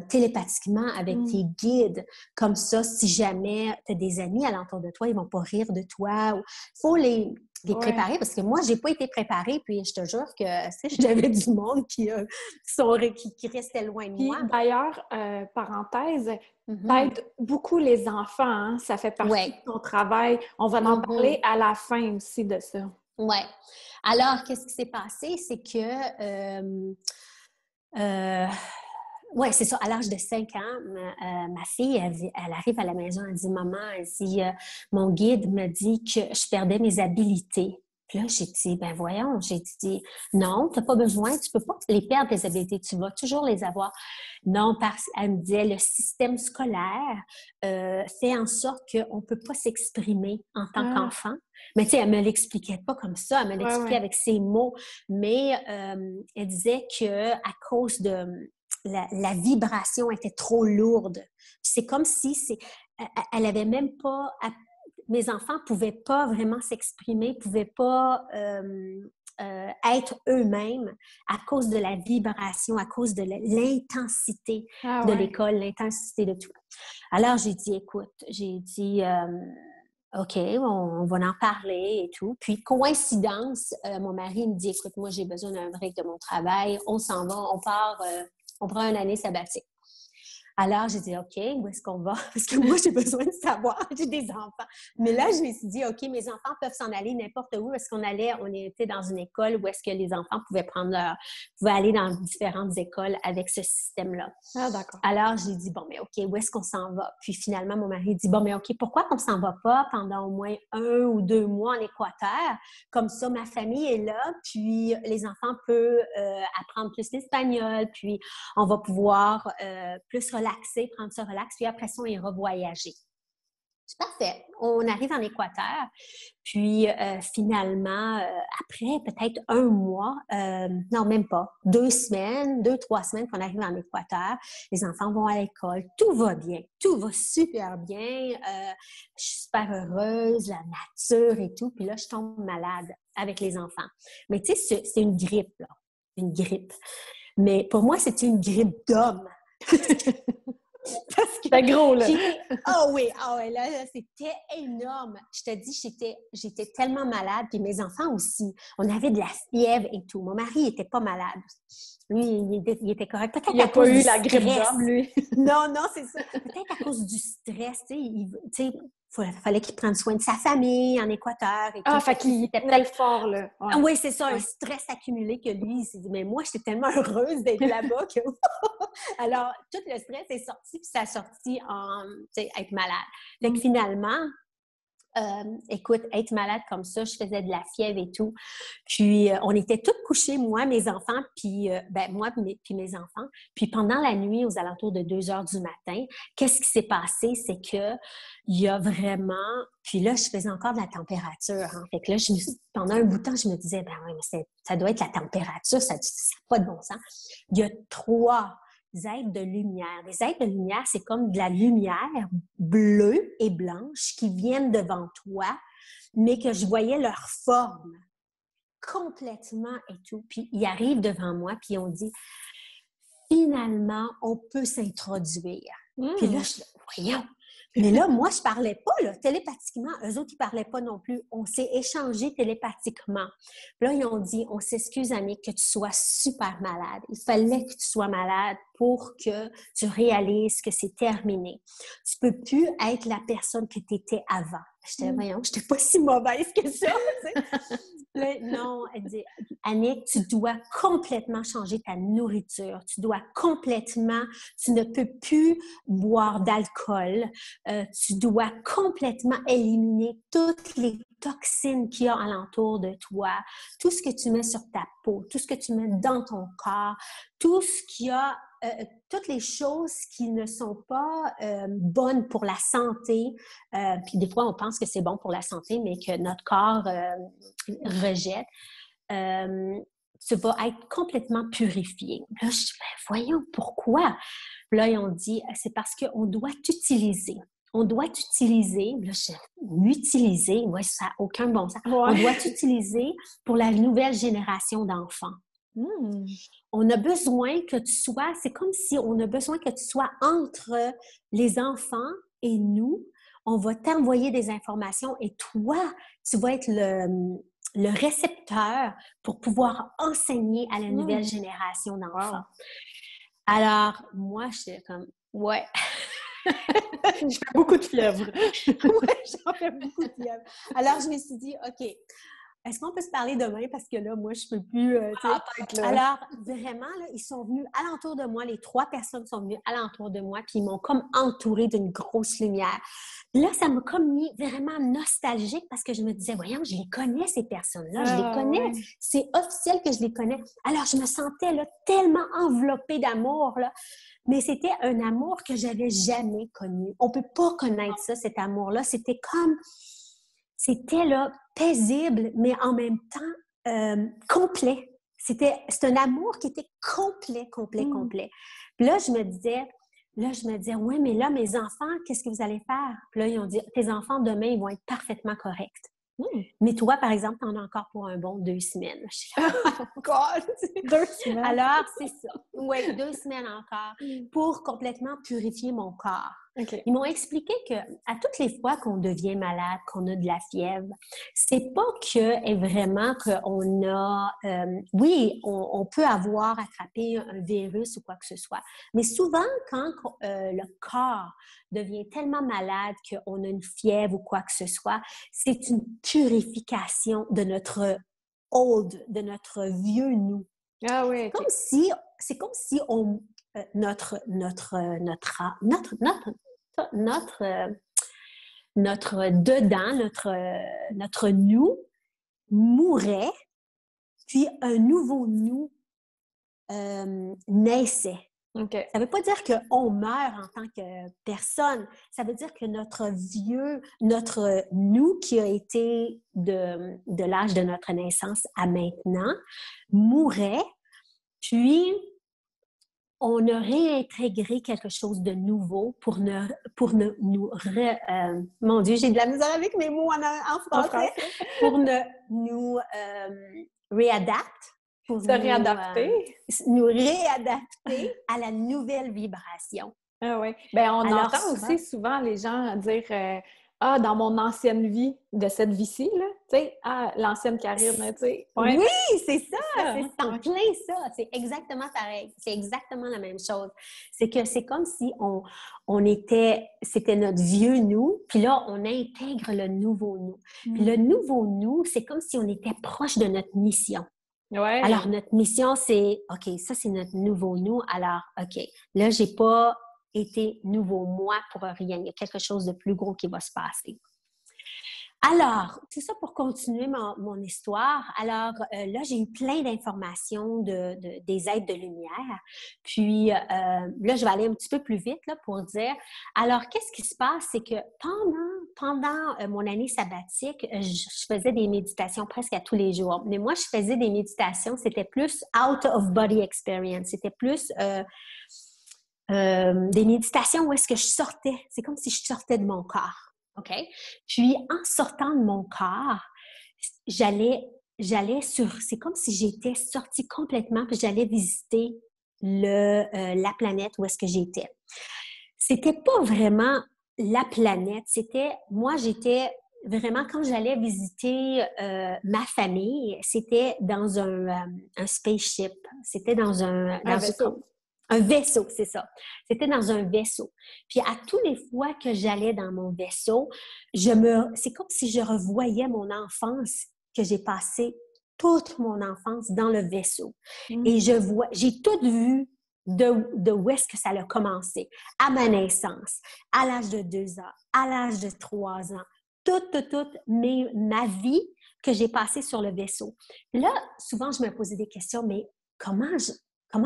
télépathiquement avec tes guides. Comme ça, si jamais tu as des amis alentour de toi, ils vont pas rire de toi. Il faut les préparer parce que moi, j'ai pas été préparée. Puis je te jure que j'avais du monde qui restait loin de moi. D'ailleurs, parenthèse, t'aides beaucoup les enfants. Hein? Ça fait partie de ton travail. On va en parler à la fin aussi de ça. Oui. Alors, qu'est-ce qui s'est passé? C'est que oui, c'est ça. À l'âge de 5 ans, ma fille, elle arrive à la maison, elle dit, maman, elle dit, mon guide me dit que je perdais mes habiletés. Puis là, j'ai dit, ben voyons, j'ai dit, non, tu n'as pas besoin, tu peux pas les perdre, tes habiletés, tu vas toujours les avoir. Non, elle me disait, le système scolaire fait en sorte qu'on ne peut pas s'exprimer en tant qu'enfant. Mais tu sais, elle me l'expliquait pas comme ça, elle me l'expliquait avec ses mots, mais elle disait que à cause de la vibration était trop lourde. C'est comme si elle avait même pas... Mes enfants ne pouvaient pas vraiment s'exprimer, ne pouvaient pas être eux-mêmes à cause de la vibration, à cause de l'intensité de l'école, l'intensité de tout. Alors, j'ai dit, écoute, OK, on va en parler et tout. Puis, coïncidence, mon mari me dit, écoute, moi, j'ai besoin d'un break de mon travail. On s'en va, on part, on prend une année sabbatique. Alors, j'ai dit, OK, où est-ce qu'on va? Parce que moi, j'ai besoin de savoir. J'ai des enfants. Mais là, je me suis dit, OK, mes enfants peuvent s'en aller n'importe où. Est-ce qu'on allait? On était dans une école où est-ce que les enfants pouvaient aller dans différentes écoles avec ce système-là. Ah, d'accord. Alors, j'ai dit, bon, mais OK, où est-ce qu'on s'en va? Puis finalement, mon mari dit, bon, mais OK, pourquoi qu'on s'en va pas pendant au moins 1 ou 2 mois en Équateur? Comme ça, ma famille est là, puis les enfants peuvent apprendre plus l'espagnol, puis on va pouvoir plus relaxer, prendre ça relax, puis après ça, on ira voyager. C'est parfait. On arrive en Équateur, puis finalement, après peut-être 1 mois, non, même pas, 2 semaines, 2-3 semaines qu'on arrive en Équateur, les enfants vont à l'école, tout va bien, tout va super bien, je suis super heureuse, la nature et tout, puis là, je tombe malade avec les enfants. Mais tu sais, c'est une grippe, là, une grippe. Mais pour moi, c'était une grippe d'homme. C'était gros, là. Oui, là, c'était énorme. Je te dis, j'étais tellement malade, puis mes enfants aussi. On avait de la fièvre et tout. Mon mari n'était pas malade. Lui, il était correct. Peut-être il n'a pas eu la grippe d'homme, lui. Non, c'est ça. Peut-être à cause du stress, tu sais, fallait qu'il prenne soin de sa famille en Équateur. Et fait qu'il était peut-être fort, là. Ouais. Oui, c'est ça, un stress accumulé que lui, il s'est dit, mais moi, j'étais tellement heureuse d'être là-bas que... Alors, tout le stress est sorti, puis ça a sorti en, tu sais, être malade. Donc, finalement, écoute, être malade comme ça, je faisais de la fièvre et tout. Puis, on était tous couchés, moi, mes enfants, puis moi, puis mes enfants. Puis, pendant la nuit, aux alentours de 2 heures du matin, qu'est-ce qui s'est passé? C'est que il y a vraiment... Puis là, je faisais encore de la température. Hein. Fait que là, pendant un bout de temps, je me disais, ben oui, mais ça doit être la température, ça n'a pas de bon sens. Il y a 3 êtres de lumière. Les êtres de lumière, c'est comme de la lumière bleue et blanche qui viennent devant toi, mais que je voyais leur forme complètement et tout. Puis ils arrivent devant moi, puis on dit, finalement, on peut s'introduire. Puis là, voyons, Mais là, moi, je parlais pas, là, télépathiquement. Eux autres, ils parlaient pas non plus. On s'est échangé télépathiquement. Puis là, ils ont dit, on s'excuse, Annick, que tu sois super malade. Il fallait que tu sois malade pour que tu réalises que c'est terminé. Tu peux plus être la personne que tu étais avant. J'étais, voyons, j'étais pas si mauvaise que ça, tu sais. Là, non, elle dit, Annick, tu dois complètement changer ta nourriture. Tu dois complètement, tu ne peux plus boire d'alcool. Tu dois complètement éliminer toutes les toxines qu'il y a alentour de toi, tout ce que tu mets sur ta peau, tout ce que tu mets dans ton corps, tout ce qu'il y a, toutes les choses qui ne sont pas bonnes pour la santé. Puis des fois, on pense que c'est bon pour la santé, mais que notre corps rejette. Tu vas être complètement purifié. Là, je dis, ben, voyons, pourquoi? Là, ils ont dit, c'est parce qu'on doit t'utiliser. On doit t'utiliser, là, m'utiliser, ouais, ça n'a aucun bon sens. Ouais. On doit t'utiliser pour la nouvelle génération d'enfants. On a besoin que tu sois, c'est comme si on a besoin que tu sois entre les enfants et nous. On va t'envoyer des informations et toi, tu vas être le récepteur pour pouvoir enseigner à la nouvelle génération d'enfants. Wow. Alors, moi, j'étais comme, ouais. J'ai fait beaucoup de fièvre. Ouais, j'en fais beaucoup de fièvre. Alors, je me suis dit, OK, est-ce qu'on peut se parler demain? Parce que là, moi, je ne peux plus... Alors, vraiment, là, ils sont venus alentour de moi. Les 3 personnes sont venues alentour de moi, puis ils m'ont comme entourée d'une grosse lumière. Là, ça m'a comme mis vraiment nostalgique parce que je me disais, voyons, je les connais, ces personnes-là. Je les connais. Ouais. C'est officiel que je les connais. Alors, je me sentais là, tellement enveloppée d'amour, là. Mais c'était un amour que j'avais jamais connu. On ne peut pas connaître ça, cet amour-là. C'était comme... C'était là, paisible, mais en même temps complet. C'est un amour qui était complet. Puis là, je me disais, oui, mais là, mes enfants, qu'est-ce que vous allez faire? Puis là, ils ont dit, tes enfants, demain, ils vont être parfaitement corrects. Mais toi, par exemple, t'en as encore pour un bon 2 semaines. Je suis là, oh God! 2 semaines. Alors, c'est ça. Oui, 2 semaines encore pour complètement purifier mon corps. Okay. Ils m'ont expliqué qu'à toutes les fois qu'on devient malade, qu'on a de la fièvre, c'est pas que vraiment qu'on a... oui, on peut avoir attrapé un virus ou quoi que ce soit. Mais souvent, quand le corps devient tellement malade qu'on a une fièvre ou quoi que ce soit, c'est une purification de notre de notre vieux nous. Ah oui, okay. C'est comme si on notre dedans, notre nous mourait, puis un nouveau nous naissait. Okay. Ça ne veut pas dire qu'on meurt en tant que personne. Ça veut dire que notre nous qui a été de l'âge de notre naissance à maintenant, mourait, puis on a réintégré quelque chose de nouveau pour nous... mon Dieu, j'ai de la misère avec mes mots en français. Pour nous réadapter. Pour se réadapter. Nous réadapter à la nouvelle vibration. Ah oui. Bien, on entend aussi souvent les gens dire dans mon ancienne vie de cette vie-ci, là, tu sais, l'ancienne Karine, tu sais. Ouais. Oui, c'est ça. C'est en plein ça. C'est exactement pareil. C'est exactement la même chose. C'est que c'est comme si c'était notre vieux nous, puis là, on intègre le nouveau nous. Puis le nouveau nous, c'est comme si on était proche de notre mission. Ouais. Alors, notre mission, c'est, OK, ça, c'est notre nouveau nous. Alors, OK, là, j'ai pas été nouveau moi pour rien. Il y a quelque chose de plus gros qui va se passer. Alors, tout ça pour continuer mon histoire. Alors, là, j'ai eu plein d'informations des êtres de lumière. Puis, là, je vais aller un petit peu plus vite là, pour dire, alors, qu'est-ce qui se passe? C'est que pendant mon année sabbatique, je faisais des méditations presque à tous les jours. Mais moi, je faisais des méditations, c'était plus out of body experience. C'était plus des méditations où est-ce que je sortais. C'est comme si je sortais de mon corps. OK? Puis, en sortant de mon corps, j'allais c'est comme si j'étais sortie complètement, puis j'allais visiter la planète où est-ce que j'étais. C'était pas vraiment la planète. Moi, j'étais vraiment, quand j'allais visiter ma famille, c'était dans un spaceship. C'était dans Un vaisseau. un vaisseau, c'est ça. C'était dans un vaisseau. Puis à tous les fois que j'allais dans mon vaisseau, c'est comme si je revoyais mon enfance, que j'ai passé toute mon enfance dans le vaisseau. Et j'ai tout vu de où est-ce que ça a commencé. À ma naissance, à l'âge de 2 ans, à l'âge de 3 ans, toute ma vie que j'ai passée sur le vaisseau. Là, souvent, je me posais des questions, mais comment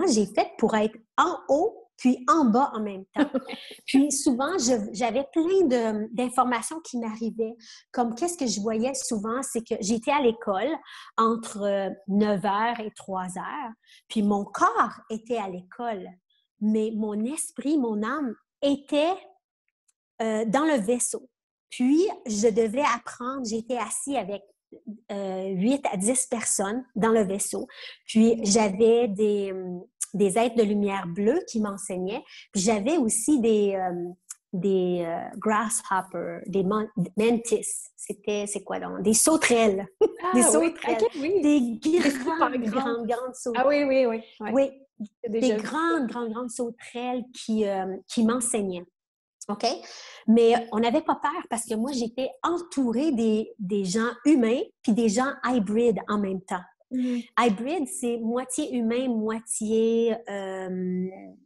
j'ai fait pour être en haut puis en bas en même temps? Puis souvent, j'avais plein d'informations qui m'arrivaient. Comme qu'est-ce que je voyais souvent, c'est que j'étais à l'école entre 9 heures et 3 heures, puis mon corps était à l'école, mais mon esprit, mon âme était dans le vaisseau. Puis, je devais apprendre, j'étais assis avec 8 à 10 personnes dans le vaisseau. Puis, j'avais des êtres de lumière bleue qui m'enseignaient. Puis, j'avais aussi des grasshoppers, des mantis. C'est quoi donc? Des sauterelles. Des sauterelles. Oui, okay, oui. Des grandes sauterelles. Ah oui, oui, oui. Oui, des grandes sauterelles qui m'enseignaient. OK? Mais on n'avait pas peur parce que moi, j'étais entourée des gens humains puis des gens hybrides en même temps. Hybrid, c'est moitié humain, moitié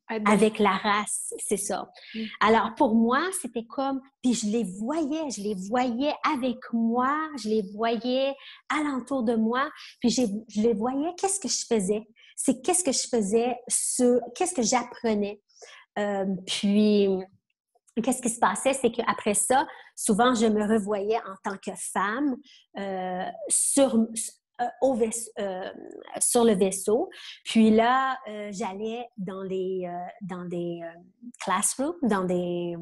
avec la race, c'est ça. Alors, pour moi, c'était comme... Puis je les voyais avec moi, je les voyais alentour de moi, puis je les voyais, qu'est-ce que je faisais? Qu'est-ce que je faisais, qu'est-ce que j'apprenais? Puis... Qu'est-ce qui se passait, c'est qu'après ça, souvent, je me revoyais en tant que femme sur le vaisseau. Puis là, j'allais dans des classrooms, dans des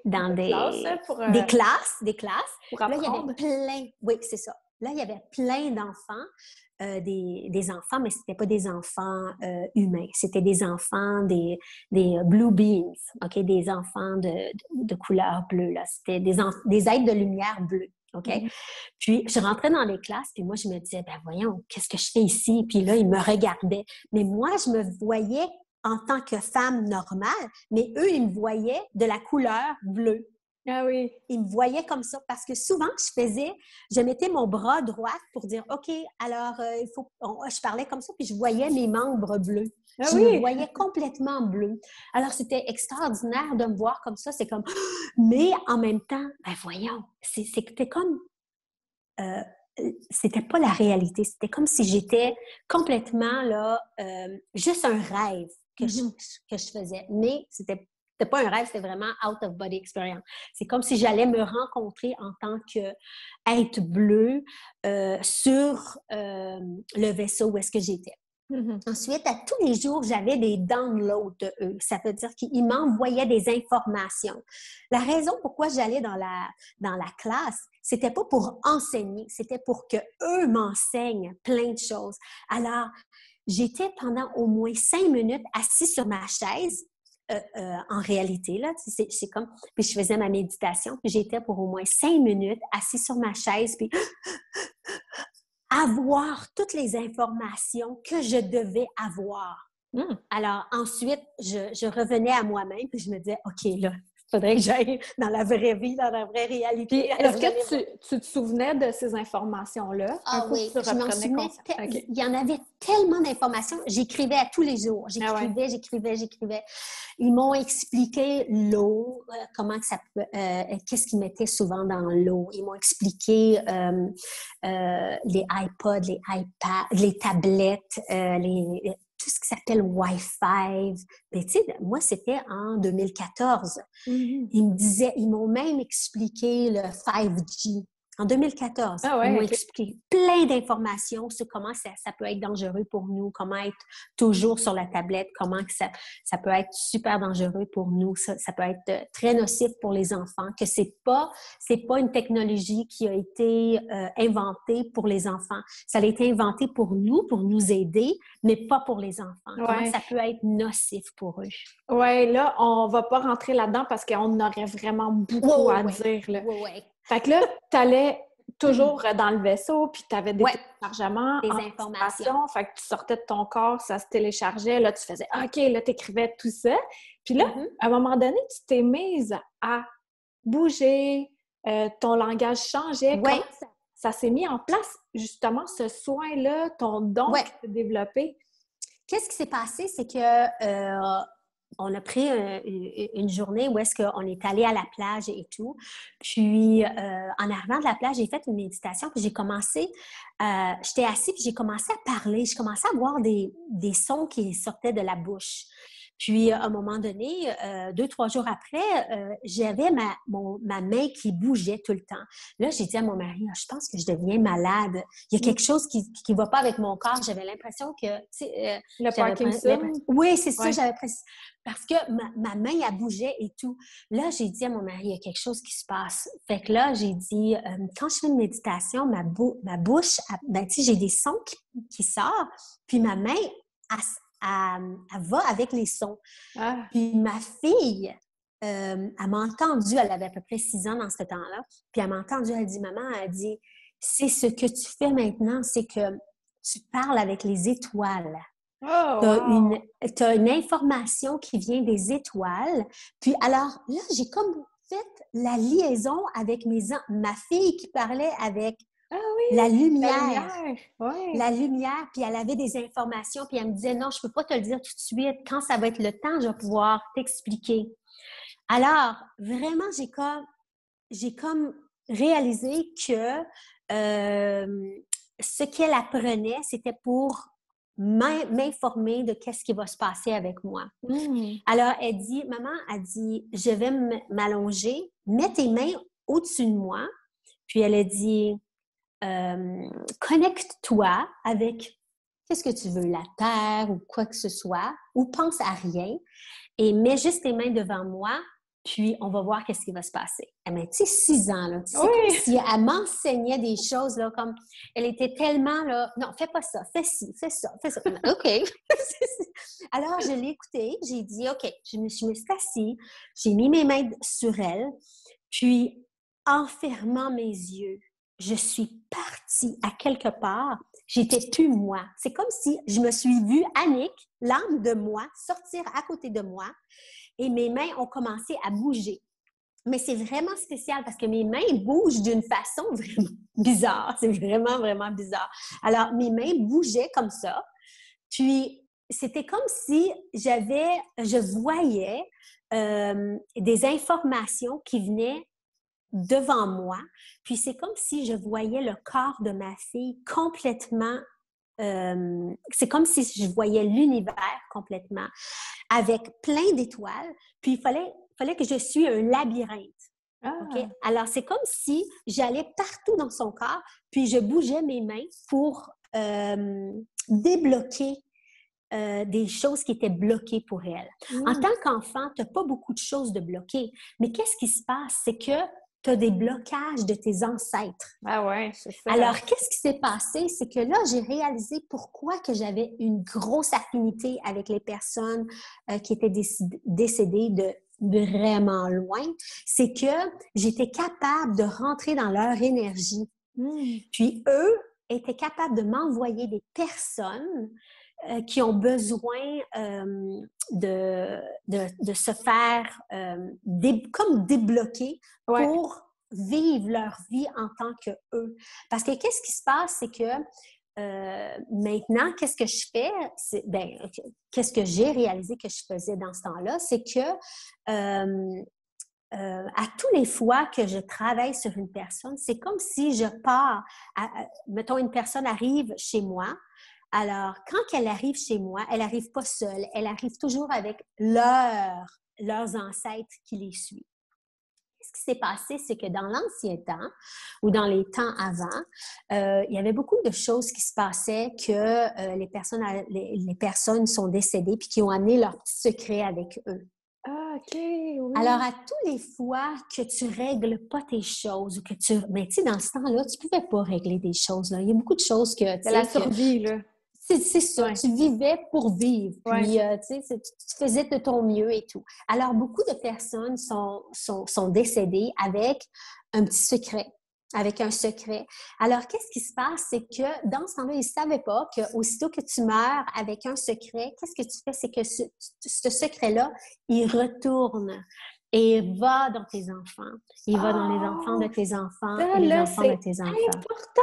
classes. Pour là, il y apprendre. avait plein, oui, c'est ça. Là, il y avait plein d'enfants, des enfants, mais c'était pas des enfants humains. C'était des enfants, des blue beings, OK? Des enfants de couleur bleue, là. C'était des êtres de lumière bleue, OK? Puis, je rentrais dans les classes, puis moi, je me disais, ben voyons, qu'est-ce que je fais ici? Puis là, ils me regardaient. Mais moi, je me voyais en tant que femme normale, mais eux, ils me voyaient de la couleur bleue. Ah oui. Ils me voyaient comme ça parce que souvent, je mettais mon bras droit pour dire, OK, alors, je parlais comme ça, puis je voyais mes membres bleus. Ah je oui. me voyais complètement bleue. Alors, c'était extraordinaire de me voir comme ça. C'est comme, mais en même temps, ben voyons, c'était comme, c'était pas la réalité. C'était comme si j'étais complètement, là, juste un rêve que je faisais. Mais c'était pas un rêve, c'était vraiment out-of-body experience. C'est comme si j'allais me rencontrer en tant qu'être bleu sur le vaisseau où est-ce que j'étais. Ensuite, à tous les jours, j'avais des downloads de eux. Ça veut dire qu'ils m'envoyaient des informations. La raison pourquoi j'allais dans la classe, c'était pas pour enseigner, c'était pour qu'eux m'enseignent plein de choses. Alors, j'étais pendant au moins 5 minutes assise sur ma chaise. En réalité, là, c'est comme... Puis je faisais ma méditation, puis j'étais pour au moins 5 minutes assise sur ma chaise, puis avoir toutes les informations que je devais avoir. Alors, ensuite, je revenais à moi-même, puis je me disais, OK, là, il faudrait que j'aille dans la vraie vie, dans la vraie réalité. Puis, est-ce que tu te souvenais de ces informations-là? Ah oui, je m'en souvenais. Il y en avait tellement d'informations. J'écrivais à tous les jours. J'écrivais. Ils m'ont expliqué l'eau, comment que ça peut... qu'est-ce qu'ils mettaient souvent dans l'eau. Ils m'ont expliqué les iPods, les iPads, les tablettes, tout ce qui s'appelle Wi-Fi. Mais tu sais, moi, c'était en 2014. Ils m'ont même expliqué le 5G. En 2014, Ah ils ouais, m'ont OK. expliqué plein d'informations sur comment ça peut être dangereux pour nous, comment être toujours sur la tablette, comment que ça peut être super dangereux pour nous, ça peut être très nocif pour les enfants, que c'est pas une technologie qui a été inventée pour les enfants. Ça a été inventé pour nous aider, mais pas pour les enfants. Comment que Ouais. ça peut être nocif pour eux? Ouais, là, on va pas rentrer là-dedans parce qu'on aurait vraiment Oui, beaucoup à oui, dire, là. oui, oui. Fait que là, t'allais toujours dans le vaisseau, puis t'avais des Ouais, téléchargements, des informations. anticipation, fait que tu sortais de ton corps, ça se téléchargeait, là, tu faisais « OK », là, t'écrivais tout ça. Puis là, Mhm. à un moment donné, tu t'es mise à bouger, ton langage changeait. Oui, Comment ça s'est mis en place, justement, ce soin-là, ton don oui. que tu as développé? Qu'est-ce qui s'est passé? C'est que on a pris une journée où est-ce qu'on est allé à la plage et tout. Puis, en arrivant de la plage, j'ai fait une méditation. Puis, j'étais assise, puis j'ai commencé à parler. J'ai commencé à voir des sons qui sortaient de la bouche. Puis, à un moment donné, 2, 3 jours après, j'avais ma main qui bougeait tout le temps. Là, j'ai dit à mon mari, ah, je pense que je deviens malade. Il y a quelque chose qui ne va pas avec mon corps. J'avais l'impression que, tu sais, Le j'avais Parkinson? l'impression. Oui, c'est ça, Ouais. j'avais l'impression. Parce que ma main, elle bougeait et tout. Là, j'ai dit à mon mari, il y a quelque chose qui se passe. Fait que là, j'ai dit, quand je fais une méditation, ma bouche, ben, tu sais, j'ai des sons qui sortent, puis ma main, elle va avec les sons. Ah, Puis ma fille, elle m'a entendue, elle avait à peu près 6 ans dans ce temps-là, puis elle m'a entendue, elle dit, maman, elle dit, c'est ce que tu fais maintenant, c'est que tu parles avec les étoiles. oh, Tu as wow! une information qui vient des étoiles. Puis alors, là, j'ai comme fait la liaison avec ma fille qui parlait avec Ah la oui! La lumière. lumière! Oui! La lumière, puis elle avait des informations, puis elle me disait, non, je peux pas te le dire tout de suite. Quand ça va être le temps, je vais pouvoir t'expliquer. Alors, vraiment, j'ai comme réalisé que ce qu'elle apprenait, c'était pour m'informer de qu'est-ce qui va se passer avec moi. Mm. Alors, elle dit, maman, elle dit, je vais m'allonger, mets tes mains au-dessus de moi. Puis elle a dit, connecte-toi avec qu'est-ce que tu veux, la terre ou quoi que ce soit, ou pense à rien et mets juste tes mains devant moi, puis on va voir qu'est-ce qui va se passer. Elle m'a dit 6 ans, là. C'est comme Oui! si elle m'enseignait des choses, là, comme elle était tellement, là, non, fais pas ça, fais ci, fais ça, fais ça. OK. Alors, je l'ai écoutée, j'ai dit, OK, je me suis assise, j'ai mis mes mains sur elle, puis en fermant mes yeux, je suis partie à quelque part. J'étais plus moi. C'est comme si je me suis vue, Annick, l'âme de moi, sortir à côté de moi et mes mains ont commencé à bouger. Mais c'est vraiment spécial parce que mes mains bougent d'une façon vraiment bizarre. C'est vraiment, vraiment bizarre. Alors, mes mains bougeaient comme ça. Puis, c'était comme si je voyais des informations qui venaient devant moi. Puis c'est comme si je voyais le corps de ma fille complètement. C'est comme si je voyais l'univers complètement avec plein d'étoiles. Puis il fallait que je suis un labyrinthe. OK? Ah! Alors, c'est comme si j'allais partout dans son corps, puis je bougeais mes mains pour débloquer des choses qui étaient bloquées pour elle. En Mm. tant qu'enfant, tu n'as pas beaucoup de choses de bloquer, mais qu'est-ce qui se passe? C'est que tu as des blocages de tes ancêtres. Ah ouais, c'est ça. Alors, qu'est-ce qui s'est passé? C'est que là, j'ai réalisé pourquoi que j'avais une grosse affinité avec les personnes qui étaient décédées de vraiment loin. C'est que j'étais capable de rentrer dans leur énergie. Mm. Puis eux étaient capables de m'envoyer des personnes qui ont besoin de se faire comme débloquer Ouais. pour vivre leur vie en tant que eux. Parce que qu'est-ce qui se passe, c'est que maintenant, qu'est-ce que je fais? Qu'est-ce que j'ai réalisé que je faisais dans ce temps-là? C'est que à tous les fois que je travaille sur une personne, c'est comme si je pars, mettons, une personne arrive chez moi. Alors, quand elle arrive chez moi, elle n'arrive pas seule, elle arrive toujours avec leurs ancêtres qui les suivent. qu'est-ce qui s'est passé, c'est que dans l'ancien temps ou dans les temps avant, il y avait beaucoup de choses qui se passaient que les personnes sont décédées puis qui ont amené leurs petits secrets avec eux. Ah, OK, oui. Alors, à tous les fois que tu règles pas tes choses ou que tu... Mais tu sais, dans ce temps-là, tu pouvais pas régler des choses, là. Il y a beaucoup de choses que, tu C'est la sais, que... survie, là. C'est ça, Ouais. tu vivais pour vivre, Ouais. puis tu sais, tu faisais de ton mieux et tout. Alors, beaucoup de personnes sont décédées avec un petit secret, avec un secret. Alors, qu'est-ce qui se passe? C'est que dans ce temps-là, ils ne savaient pas qu'aussitôt que tu meurs avec un secret, qu'est-ce que tu fais? C'est que ce secret-là, il retourne et il va dans tes enfants. Il va dans les enfants de tes enfants et Ça, les là, enfants de c'est tes enfants. important.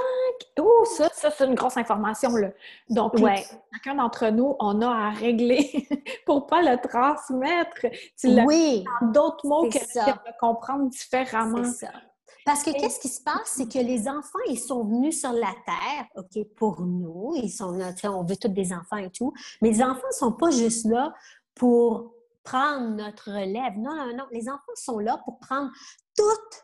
Oh, ça, c'est une grosse information, là. Donc, là, Ouais. chacun d'entre nous, on a à régler pour pas le transmettre. Tu l'as Oui, dans d'autres mots c'est que je viens ça. de comprendre différemment. C'est ça. Parce que qu'est-ce qui se passe, c'est que les enfants, ils sont venus sur la Terre, OK, pour nous. Ils sont là, tu sais, on veut tous des enfants et tout. Mais les enfants ne sont pas juste là pour prendre notre relève. Non, non, non. Les enfants sont là pour prendre toutes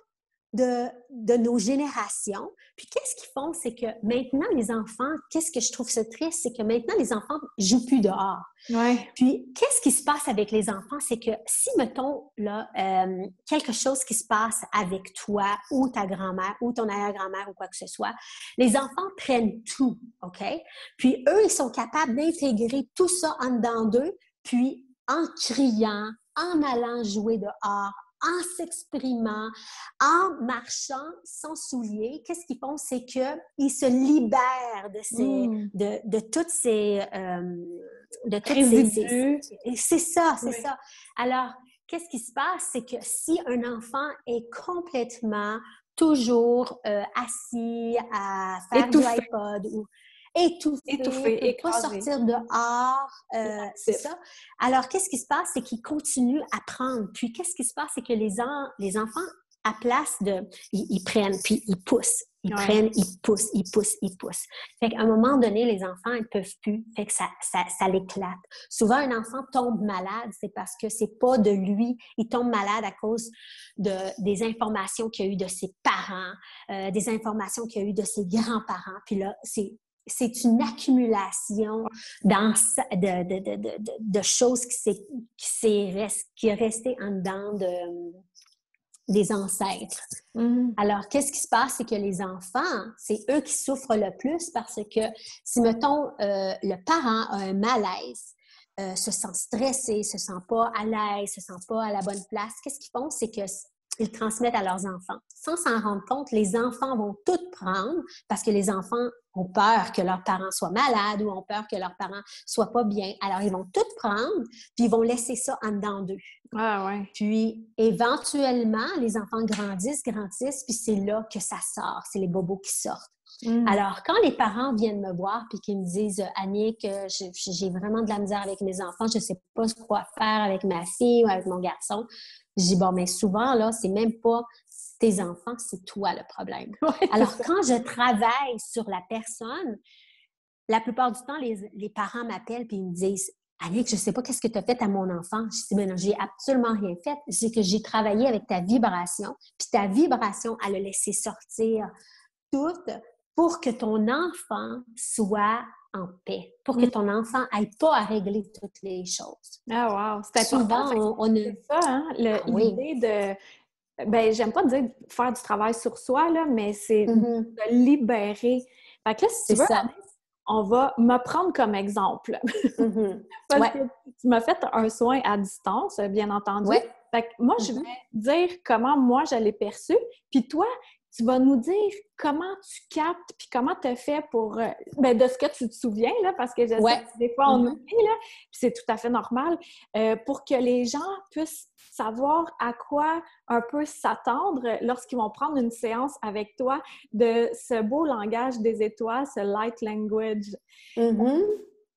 de nos générations. Puis qu'est-ce qu'ils font? C'est que maintenant, les enfants, qu'est-ce que je trouve ça triste? C'est que maintenant, les enfants ne jouent plus dehors. Ouais. Puis, qu'est-ce qui se passe avec les enfants? C'est que si, mettons, là, quelque chose qui se passe avec toi ou ta grand-mère ou ton arrière-grand-mère ou quoi que ce soit, les enfants prennent tout, OK? Puis, eux, ils sont capables d'intégrer tout ça en dedans d'eux, puis en criant, en allant jouer dehors, en s'exprimant, en marchant sans souliers, qu'est-ce qu'ils font? C'est qu'ils se libèrent de toutes ces... Résidus. C'est ça, c'est Oui. ça. Alors, qu'est-ce qui se passe? C'est que si un enfant est complètement toujours assis à faire Étouffé. du iPod ou étouffé, Étouffé, peut pas écrasé. sortir dehors, c'est ça. Alors, qu'est-ce qui se passe? C'est qu'ils continuent à prendre. Puis, qu'est-ce qui se passe? C'est que les enfants, à place de... Ils prennent, puis ils poussent. Ils prennent, ils poussent, ils poussent, ils poussent. Fait qu'à un moment donné, les enfants, ils peuvent plus. Fait que ça l'éclate. Souvent, un enfant tombe malade, c'est parce que c'est pas de lui. Il tombe malade à cause des informations qu'il y a eu de ses parents, des informations qu'il y a eu de ses grands-parents. Puis là, c'est une accumulation de choses qui est restée en dedans des ancêtres. Mm-hmm. Alors, qu'est-ce qui se passe? C'est que les enfants, c'est eux qui souffrent le plus parce que si, mettons, le parent a un malaise, se sent stressé, se sent pas à l'aise, se sent pas à la bonne place, qu'est-ce qu'ils font? C'est qu'ils transmettent à leurs enfants. Sans s'en rendre compte, les enfants vont tout prendre parce que les enfants ont peur que leurs parents soient malades ou ont peur que leurs parents soient pas bien. Alors, ils vont tout prendre, puis ils vont laisser ça en dedans d'eux. Ah ouais. Puis, éventuellement, les enfants grandissent, puis c'est là que ça sort. C'est les bobos qui sortent. Mm. Alors, quand les parents viennent me voir puis qu'ils me disent « Annick, j'ai vraiment de la misère avec mes enfants, je ne sais pas quoi faire avec ma fille ou avec mon garçon », je dis « Bon, mais souvent, là, c'est même pas tes enfants, c'est toi le problème. Ouais, » Alors, quand je travaille sur la personne, la plupart du temps, les parents m'appellent puis ils me disent « Annick, je ne sais pas qu'est-ce que tu as fait à mon enfant. » Je dis « Mais non, j'ai absolument rien fait. C'est que j'ai travaillé avec ta vibration, puis ta vibration, elle a laissé sortir tout pour que ton enfant soit en paix, pour que ton enfant n'aille pas à régler toutes les choses. » Ah wow! C'est important. Souvent, on a... C'est ça, hein? L'idée de... Ben, j'aime pas dire faire du travail sur soi, là, mais c'est de libérer. Fait que là, si tu veux, on va me prendre comme exemple. Parce que tu m'as fait un soin à distance, bien entendu. Ouais. Fait que moi, je vais dire comment moi, je l'ai perçu. Puis toi, tu vas nous dire comment tu captes puis comment tu as fait pour... ben, de ce que tu te souviens, là, parce que je sais que des fois, on oublie, là, puis c'est tout à fait normal, pour que les gens puissent savoir à quoi un peu s'attendre lorsqu'ils vont prendre une séance avec toi de ce beau langage des étoiles, ce light language.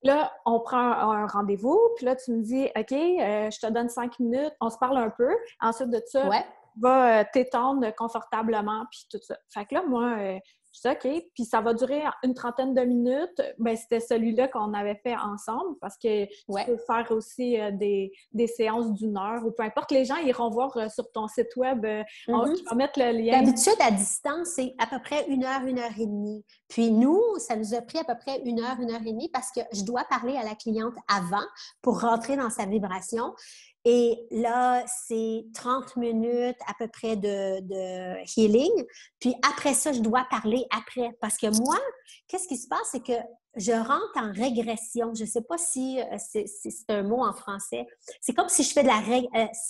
Là, on prend un rendez-vous, puis là, tu me dis, OK, je te donne 5 minutes, on se parle un peu. Ensuite de ça, va t'étendre confortablement, puis tout ça. Fait que là, moi, Je dis OK, puis ça va durer une trentaine de minutes. Ben c'était celui-là qu'on avait fait ensemble parce que tu peux faire aussi des séances d'une heure ou peu importe. Les gens iront voir sur ton site web. Je vais mettre le lien. D'habitude, à distance, c'est à peu près 1 heure et demie. Puis nous, ça nous a pris à peu près 1 heure et demie parce que je dois parler à la cliente avant pour rentrer dans sa vibration. Et là, c'est 30 minutes à peu près de healing. Puis après ça, je dois parler après. Parce que moi, qu'est-ce qui se passe? C'est que je rentre en régression. Je ne sais pas si c'est un mot en français. C'est comme si je fais de la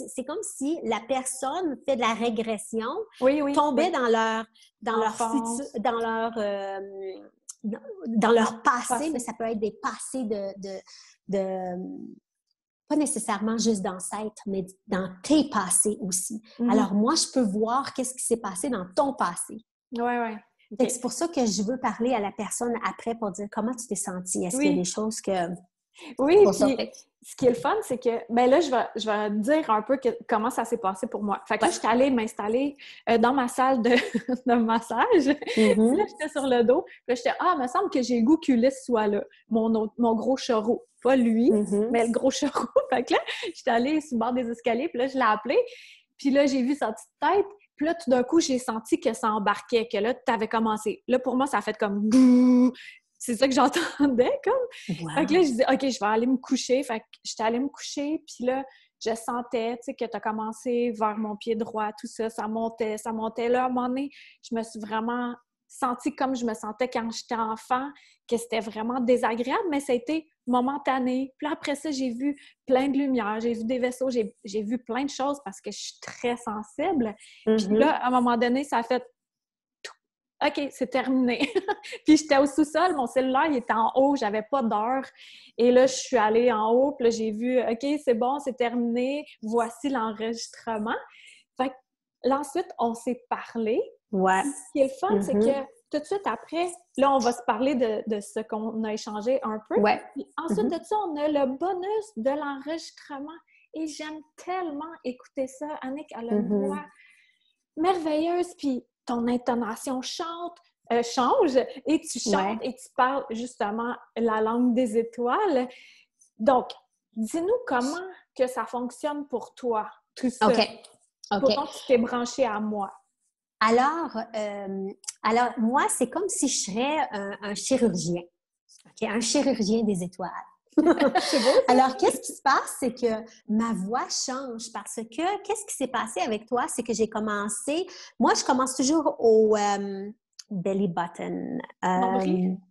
c'est comme si la personne fait de la régression, tombait dans leur futur, dans leur passé, mais ça peut être des passés de pas nécessairement juste d'ancêtres, mais dans tes passés aussi. Alors, moi, je peux voir qu'est-ce qui s'est passé dans ton passé. Oui. Okay. C'est pour ça que je veux parler à la personne après pour dire comment tu t'es sentie. Est-ce qu'il y a des choses que... Oui, puis ce qui est le fun, c'est que, ben là, je vais dire un peu comment ça s'est passé pour moi. Fait que là, j'étais allée m'installer dans ma salle de massage. Puis là, j'étais sur le dos. Puis là, j'étais, il me semble que j'ai le goût qu'Ulysse soit là, mon gros chorreau. Pas lui, mais le gros chorreau. Fait que là, j'étais allée sur le bord des escaliers, puis là, je l'ai appelé. Puis là, j'ai vu sa petite tête. Puis là, tout d'un coup, j'ai senti que ça embarquait, que là, tu avais commencé. Là, pour moi, ça a fait comme... C'est ça que j'entendais, comme. Wow. Fait que là, je dis, OK, je vais aller me coucher. Fait que j'étais allée me coucher, puis là, je sentais, tu sais, que tu as commencé vers mon pied droit, tout ça, ça montait. Là, à un moment donné, je me suis vraiment sentie comme je me sentais quand j'étais enfant, que c'était vraiment désagréable, mais ça a été momentané. Puis là, après ça, j'ai vu plein de lumière, j'ai vu des vaisseaux, j'ai vu plein de choses parce que je suis très sensible. Puis là, à un moment donné, ça a fait OK, c'est terminé. Puis j'étais au sous-sol, mon cellulaire, il était en haut, j'avais pas d'heure. Et là, je suis allée en haut, puis là, j'ai vu, OK, c'est bon, c'est terminé, voici l'enregistrement. Fait que là, ensuite, on s'est parlé. Ouais. Puis, ce qui est le fun, c'est que tout de suite après, là, on va se parler de ce qu'on a échangé un peu. Ouais. Puis ensuite de ça, on a le bonus de l'enregistrement. Et j'aime tellement écouter ça. Annick, elle a une voix merveilleuse, puis ton intonation change et tu chantes et tu parles justement la langue des étoiles. Donc, dis-nous comment que ça fonctionne pour toi, tout ça. OK. Comment tu t'es branché à moi? Alors moi, c'est comme si je serais un chirurgien. Okay? Un chirurgien des étoiles. C'est beau, alors, qu'est-ce qui se passe? C'est que ma voix change parce que qu'est-ce qui s'est passé avec toi? C'est que j'ai commencé... Moi, je commence toujours au belly button.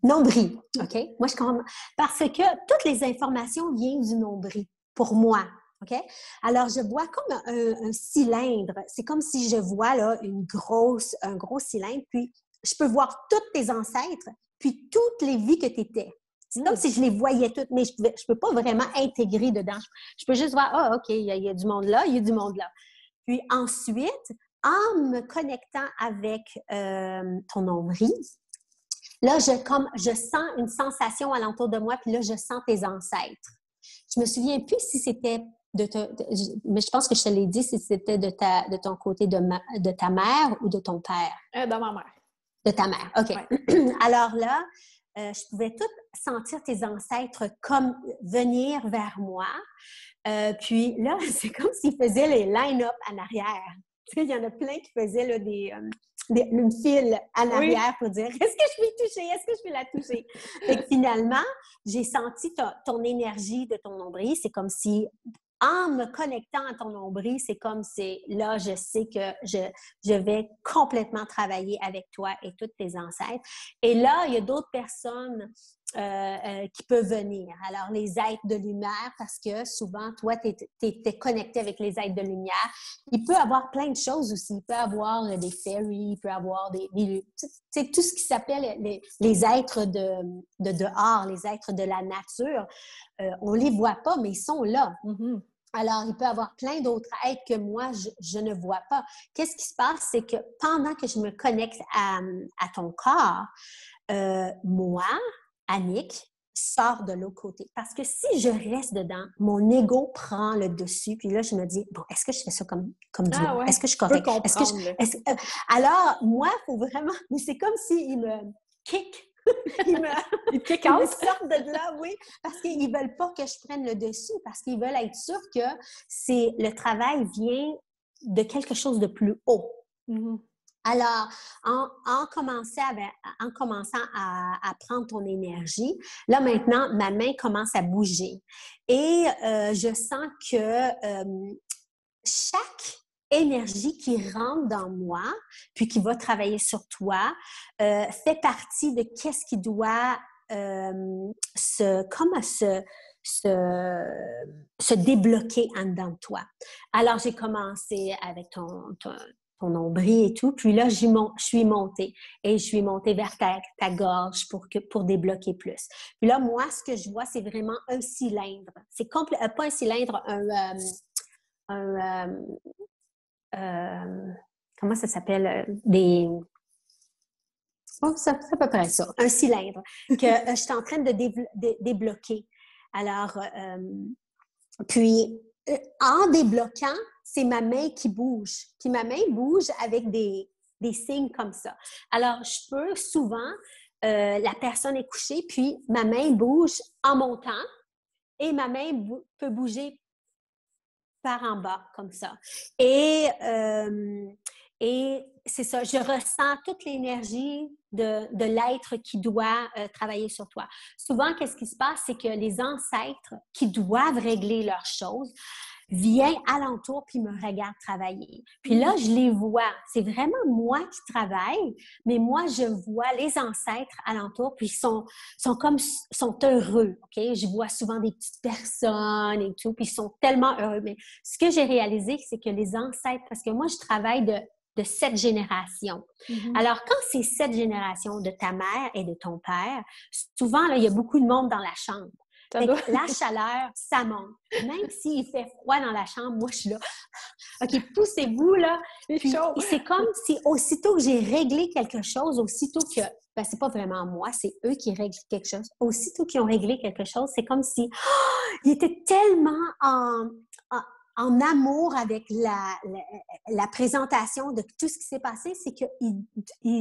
Nombril, OK? Moi, je commence... Parce que toutes les informations viennent du nombril, pour moi. OK? Alors, je vois comme un cylindre. C'est comme si je vois là, un gros cylindre, puis je peux voir tous tes ancêtres, puis toutes les vies que tu étais. C'est comme si je les voyais toutes, mais je ne peux pas vraiment intégrer dedans. Je peux juste voir, OK, il y a du monde là, il y a du monde là. Puis ensuite, en me connectant avec ton nombril, là, je sens une sensation alentour de moi, puis là, je sens tes ancêtres. Je me souviens plus si c'était mais je pense que je te l'ai dit, si c'était de ton côté de ta mère ou de ton père. De ma mère. De ta mère, OK. Ouais. Alors là, je pouvais tout sentir tes ancêtres comme venir vers moi. Puis là, c'est comme s'ils faisaient les line-up en arrière. Tu sais, il y en a plein qui faisaient là, une file en arrière pour dire « Est-ce que je peux toucher? Est-ce que je peux la toucher? » Fait que finalement, j'ai senti ton énergie de ton nombril. C'est comme si... En me connectant à ton nombril, c'est comme là, je sais que je vais complètement travailler avec toi et tous tes ancêtres. Et là, il y a d'autres personnes qui peuvent venir. Alors, les êtres de lumière, parce que souvent, toi, tu es connecté avec les êtres de lumière. Il peut y avoir plein de choses aussi. Il peut y avoir des fairies, il peut y avoir tout ce qui s'appelle les êtres de dehors, les êtres de la nature. On ne les voit pas, mais ils sont là. Mm-hmm. Alors, il peut y avoir plein d'autres êtres que moi, je ne vois pas. Qu'est-ce qui se passe? C'est que pendant que je me connecte à ton corps, moi, Annick, sors de l'autre côté. Parce que si je reste dedans, mon ego prend le dessus. Puis là, je me dis, bon, est-ce que je fais ça comme du monde? Ouais. Est-ce que je suis Je peux correcte? comprendre. Alors, moi, il faut vraiment... Mais c'est comme s'il me kick. Ils te kick Ils me out? sortent de là, oui, parce qu'ils ne veulent pas que je prenne le dessus, parce qu'ils veulent être sûrs que le travail vient de quelque chose de plus haut. Mm-hmm. Alors, en commençant à prendre ton énergie, là maintenant, ma main commence à bouger. Et je sens que chaque énergie qui rentre dans moi, puis qui va travailler sur toi, fait partie de qu'est-ce qui doit se débloquer en dedans de toi. Alors, j'ai commencé avec ton nombril et tout, puis là, je suis montée et je suis montée vers ta gorge pour débloquer plus. Puis là, moi, ce que je vois, c'est vraiment un cylindre. C'est pas un cylindre, comment ça s'appelle? C'est à peu près ça, un cylindre que je suis en train de débloquer. Alors, puis, en débloquant, c'est ma main qui bouge. Puis ma main bouge avec des signes comme ça. Alors, je peux souvent, la personne est couchée, puis ma main bouge en montant et ma main peut bouger par en bas, comme ça. Et c'est ça, je ressens toute l'énergie de l'être qui doit travailler sur toi. Souvent, qu'est-ce qui se passe? C'est que les ancêtres qui doivent régler leurs choses viennent alentour puis me regardent travailler. Puis là, je les vois. C'est vraiment moi qui travaille, mais moi, je vois les ancêtres alentour puis sont heureux, OK? Je vois souvent des petites personnes et tout, puis ils sont tellement heureux. Mais ce que j'ai réalisé, c'est que les ancêtres, parce que moi, je travaille de 7 générations. Mm-hmm. Alors, quand c'est 7 générations de ta mère et de ton père, souvent, là, il y a beaucoup de monde dans la chambre. Fait que la chaleur, ça monte. Même s'il fait froid dans la chambre, moi, je suis là. OK, poussez-vous, là. Puis, c'est comme si, aussitôt que j'ai réglé quelque chose, aussitôt que... Ben, c'est pas vraiment moi, c'est eux qui règlent quelque chose. Aussitôt qu'ils ont réglé quelque chose, c'est comme si... ils étaient tellement en amour avec la présentation de tout ce qui s'est passé, c'est que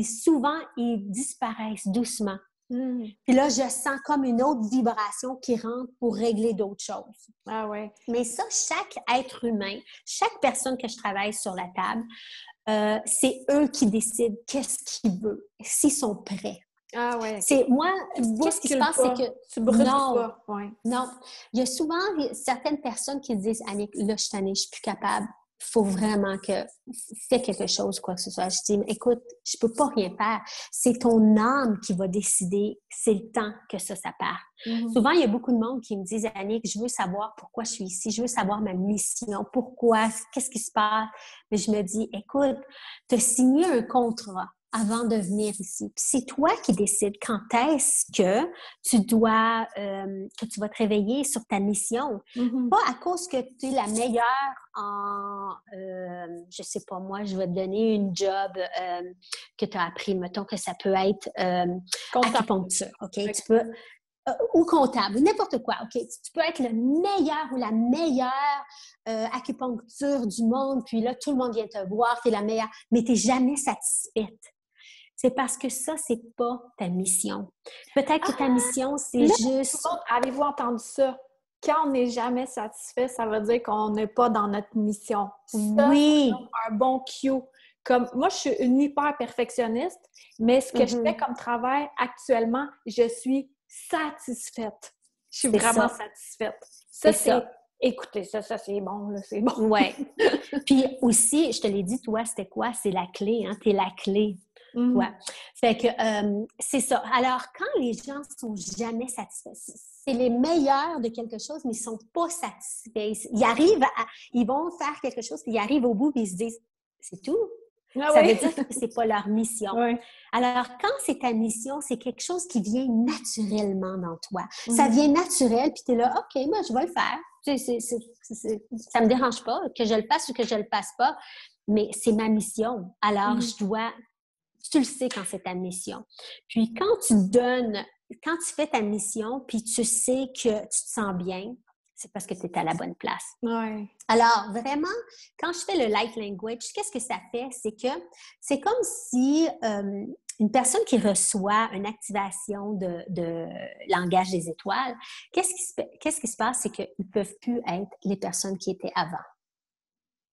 souvent, ils disparaissent doucement. Mm. Puis là, je sens comme une autre vibration qui rentre pour régler d'autres choses. Ah ouais. Mais ça, chaque être humain, chaque personne que je travaille sur la table, c'est eux qui décident qu'est-ce qu'ils veulent, s'ils sont prêts. Ah ouais. C'est moi, qu'est-ce qui se passe, c'est que tu brûles pas. Ouais. Non, il y a souvent certaines personnes qui disent Annick, là, je suis tannée, je suis plus capable. Il faut vraiment que fais quelque chose, quoi que ce soit. Je dis, mais écoute, je peux pas rien faire. C'est ton âme qui va décider. C'est le temps que ça part. Mm-hmm. Souvent, il y a beaucoup de monde qui me disent, Annick, je veux savoir pourquoi je suis ici. Je veux savoir ma mission. Pourquoi? Qu'est-ce qui se passe? Mais je me dis, écoute, tu as signé un contrat avant de venir ici. Puis c'est toi qui décides quand est-ce que que tu vas te réveiller sur ta mission. Mm-hmm. Pas à cause que tu es la meilleure je sais pas moi, je vais te donner une job que tu as appris, mettons que ça peut être acupuncture, OK? Tu peux... ou comptable, ou n'importe quoi, OK? Tu peux être le meilleur ou la meilleure acupuncture du monde, puis là, tout le monde vient te voir, tu es la meilleure, mais tu n'es jamais satisfaite. C'est parce que ça, c'est pas ta mission. Peut-être que ta mission, c'est juste... Avez-vous entendu ça? Quand on n'est jamais satisfait, ça veut dire qu'on n'est pas dans notre mission. Oui! C'est un bon cue. Comme, moi, je suis une hyper perfectionniste, mais ce que je fais comme travail actuellement, je suis satisfaite. Je suis vraiment satisfaite. Ça, c'est... Écoutez, ça, c'est bon, là, c'est bon. Ouais. Puis aussi, je te l'ai dit, toi, c'était quoi? C'est la clé, hein? T'es la clé. Mm-hmm. Ouais. Fait que c'est ça. Alors, quand les gens sont jamais satisfaits, c'est les meilleurs de quelque chose, mais ils sont pas satisfaits. Ils vont faire quelque chose, puis ils arrivent au bout, puis ils se disent, c'est tout. Ça veut dire que c'est pas leur mission. Oui. Alors, quand c'est ta mission, c'est quelque chose qui vient naturellement dans toi. Ça vient naturel, puis tu es là, OK, moi, je vais le faire. Ça me dérange pas que je le fasse ou que je le fasse pas, mais c'est ma mission. Alors, tu le sais quand c'est ta mission. Puis, quand tu donnes quand tu fais ta mission, puis tu sais que tu te sens bien, c'est parce que tu es à la bonne place. Ouais. Alors, vraiment, quand je fais le light language, qu'est-ce que ça fait? C'est que c'est comme si une personne qui reçoit une activation de langage des étoiles, qu'est-ce qui se passe? C'est qu'ils ne peuvent plus être les personnes qui étaient avant.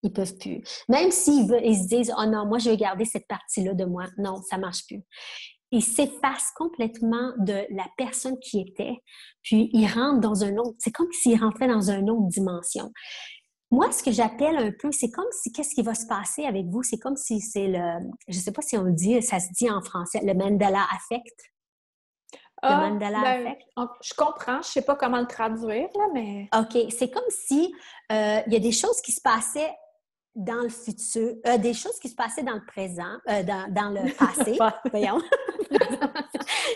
Ils peuvent plus. Même s'ils se disent « Oh non, moi, je veux garder cette partie-là de moi. » Non, ça ne marche plus. Ils s'effacent complètement de la personne qui était, puis ils rentrent dans un autre... C'est comme s'ils rentraient dans une autre dimension. Moi, ce que j'appelle un peu, c'est comme si, qu'est-ce qui va se passer avec vous? C'est comme si c'est je ne sais pas si on le dit, ça se dit en français, le Mandela Effect. Le Mandela Effect. Je comprends, je ne sais pas comment le traduire, là, mais... OK, c'est comme si il y a des choses qui se passaient dans le futur, des choses qui se passaient dans le présent, dans le passé, voyons.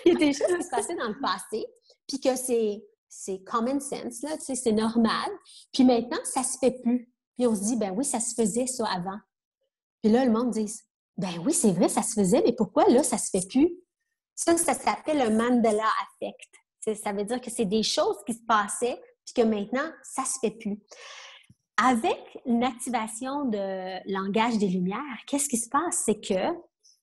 Il y a des choses qui se passaient dans le passé, puis que c'est common sense, là, tu sais, c'est normal. Puis maintenant, ça se fait plus. Puis on se dit, ben oui, ça se faisait ça avant. Puis là, le monde dit, ben oui, c'est vrai, ça se faisait, mais pourquoi là, ça se fait plus? Ça s'appelle le Mandela Effect. Ça veut dire que c'est des choses qui se passaient, puis que maintenant, ça se fait plus. Avec l'activation de langage des lumières, qu'est-ce qui se passe? C'est que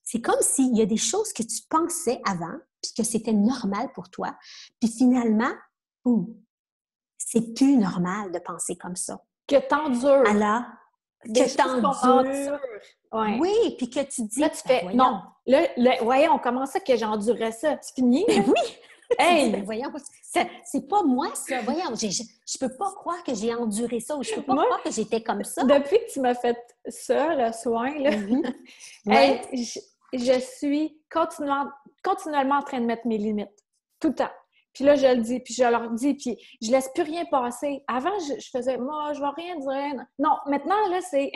c'est comme s'il y a des choses que tu pensais avant, puis que c'était normal pour toi, puis finalement, c'est plus normal de penser comme ça. Que t'endures. Alors, que t'endures. Ouais. Oui, puis que tu dis... Là, tu fais, voyons. Non, voyons, comment ça que j'endurais ça? C'est fini? Ben oui! Hey! Dis, ben voyons, c'est pas moi ça. Voyons, je peux pas croire que j'ai enduré ça ou je peux pas croire que j'étais comme ça. Depuis que tu m'as fait ça, le soin, là, ouais. je suis continuellement en train de mettre mes limites. Tout le temps. Puis là, je le dis, puis je leur dis, puis je laisse plus rien passer. Avant, je faisais, moi, je vais rien dire. Non, maintenant, là, c'est...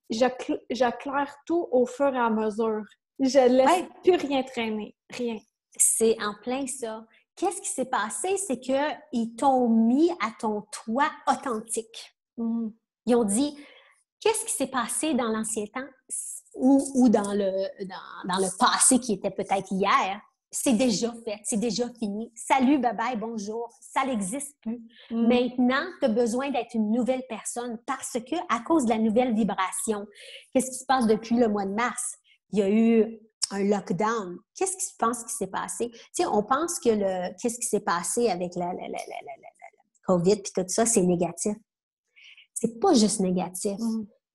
Je claire tout au fur et à mesure. Je laisse plus rien traîner. Rien. C'est en plein ça. Qu'est-ce qui s'est passé? C'est qu'ils t'ont mis à ton toit authentique. Ils ont dit, qu'est-ce qui s'est passé dans l'ancien temps ou dans le passé qui était peut-être hier? C'est déjà fait, c'est déjà fini. Salut, bye-bye, bonjour, ça n'existe plus. Maintenant, tu as besoin d'être une nouvelle personne parce que, à cause de la nouvelle vibration, qu'est-ce qui se passe depuis le mois de mars? Il y a eu un lockdown. Qu'est-ce que tu penses qui s'est passé? Tu sais, on pense que qu'est-ce qui s'est passé avec la COVID puis tout ça, c'est négatif. C'est pas juste négatif.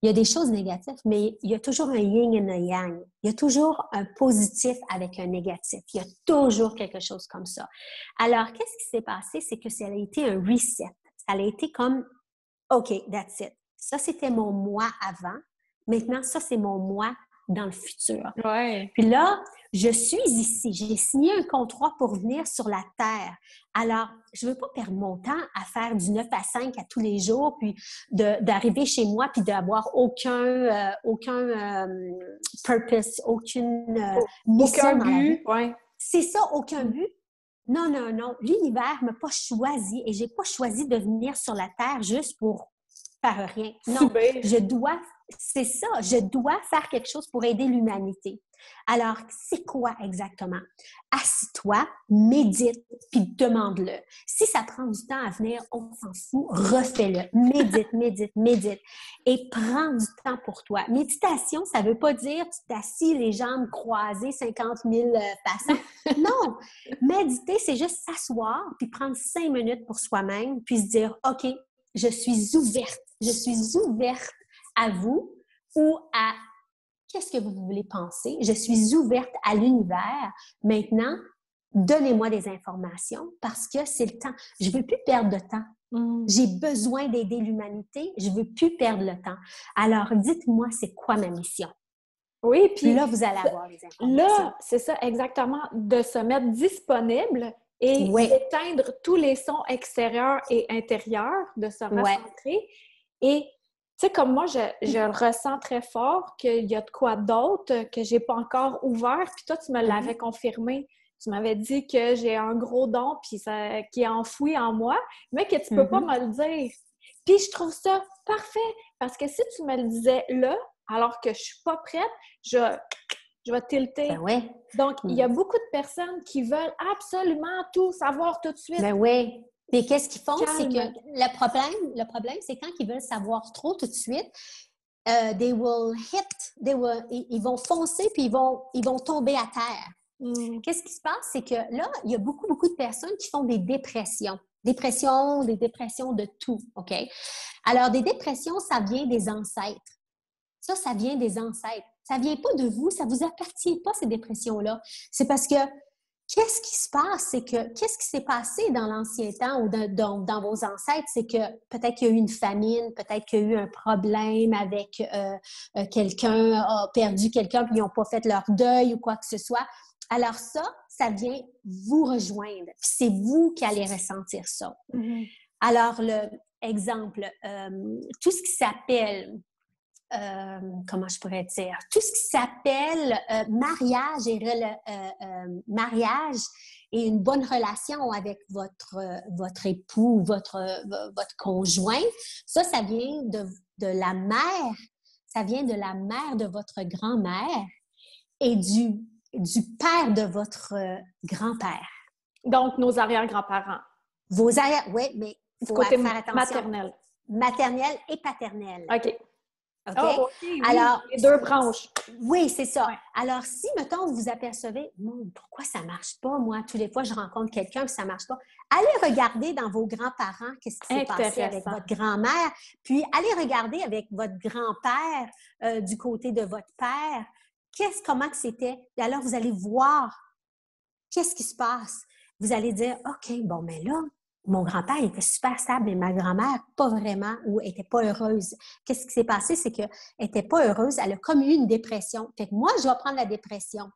Il y a des choses négatives, mais il y a toujours un yin et un yang. Il y a toujours un positif avec un négatif. Il y a toujours quelque chose comme ça. Alors, qu'est-ce qui s'est passé? C'est que ça a été un reset. Ça a été comme, OK, that's it. Ça, c'était mon moi avant. Maintenant, ça, c'est mon moi dans le futur. Ouais. Puis là, je suis ici. J'ai signé un contrat pour venir sur la Terre. Alors, je ne veux pas perdre mon temps à faire du 9 à 5 à tous les jours, puis d'arriver chez moi, puis d'avoir aucun purpose, aucune mission aucun dans la vie. Ouais. C'est ça, aucun but. Non, non, non. L'univers ne m'a pas choisi et je n'ai pas choisi de venir sur la Terre juste pour faire rien. Non, c'est ça, je dois faire quelque chose pour aider l'humanité. Alors, c'est quoi exactement? Assis-toi, médite, puis demande-le. Si ça prend du temps à venir, on s'en fout, refais-le. Médite, médite, médite. Et prends du temps pour toi. Méditation, ça ne veut pas dire tu t'assis, les jambes croisées, 50 000 façons. Non! Méditer, c'est juste s'asseoir, puis prendre 5 minutes pour soi-même, puis se dire, OK, je suis ouverte à vous ou à qu'est-ce que vous voulez penser. Je suis ouverte à l'univers. Maintenant, donnez-moi des informations parce que c'est le temps. Je ne veux plus perdre de temps. J'ai besoin d'aider l'humanité. Je ne veux plus perdre le temps. Alors, dites-moi, c'est quoi ma mission? Oui, puis là, vous allez avoir les informations. Là, c'est ça, exactement, de se mettre disponible et d'éteindre tous les sons extérieurs et intérieurs, de se recentrer. Et tu sais, comme moi, je le ressens très fort qu'il y a de quoi d'autre que j'ai pas encore ouvert. Puis toi, tu me l'avais confirmé. Tu m'avais dit que j'ai un gros don puis qui est enfoui en moi, mais que tu peux pas me le dire. Puis je trouve ça parfait parce que si tu me le disais là, alors que je suis pas prête, je je vais tilter. Ben ouais. Donc, il y a beaucoup de personnes qui veulent absolument tout savoir tout de suite. Ben oui. Puis qu'est-ce qu'ils font? Calme. C'est que le problème, c'est quand ils veulent savoir trop tout de suite, ils vont foncer puis ils vont tomber à terre. Qu'est-ce qui se passe? C'est que là, il y a beaucoup, beaucoup de personnes qui font des dépressions. Des dépressions de tout, OK? Alors, des dépressions, ça vient des ancêtres. Ça vient des ancêtres. Ça vient pas de vous, ça vous appartient pas, ces dépressions-là. C'est parce que qu'est-ce qui se passe? C'est que qu'est-ce qui s'est passé dans l'ancien temps ou dans vos ancêtres? C'est que peut-être qu'il y a eu une famine, peut-être qu'il y a eu un problème avec quelqu'un, a perdu quelqu'un, puis ils n'ont pas fait leur deuil ou quoi que ce soit. Alors ça vient vous rejoindre. Puis c'est vous qui allez ressentir ça. Mm-hmm. Alors, exemple, tout ce qui s'appelle comment je pourrais dire, tout ce qui s'appelle mariage et une bonne relation avec votre époux, votre conjoint, ça vient de la mère, ça vient de la mère de votre grand-mère et du père de votre grand-père. Donc, nos arrière-grands-parents. Oui, mais il faut faire attention. Maternel. Maternel et paternel. OK. OK? Oh, OK, oui. Alors, les deux branches. Oui, c'est ça. Ouais. Alors, si, mettons, vous vous apercevez, pourquoi ça ne marche pas, moi, tous les fois, je rencontre quelqu'un et ça ne marche pas, allez regarder dans vos grands-parents qu'est-ce qui s'est passé avec votre grand-mère, puis allez regarder avec votre grand-père du côté de votre père, comment que c'était. Et alors, vous allez voir qu'est-ce qui se passe. Vous allez dire, OK, bon, mais là, mon grand-père était super stable, mais ma grand-mère, pas vraiment, ou elle n'était pas heureuse. Qu'est-ce qui s'est passé? C'est qu'elle n'était pas heureuse, elle a comme eu une dépression. Fait que moi, je vais prendre la dépression.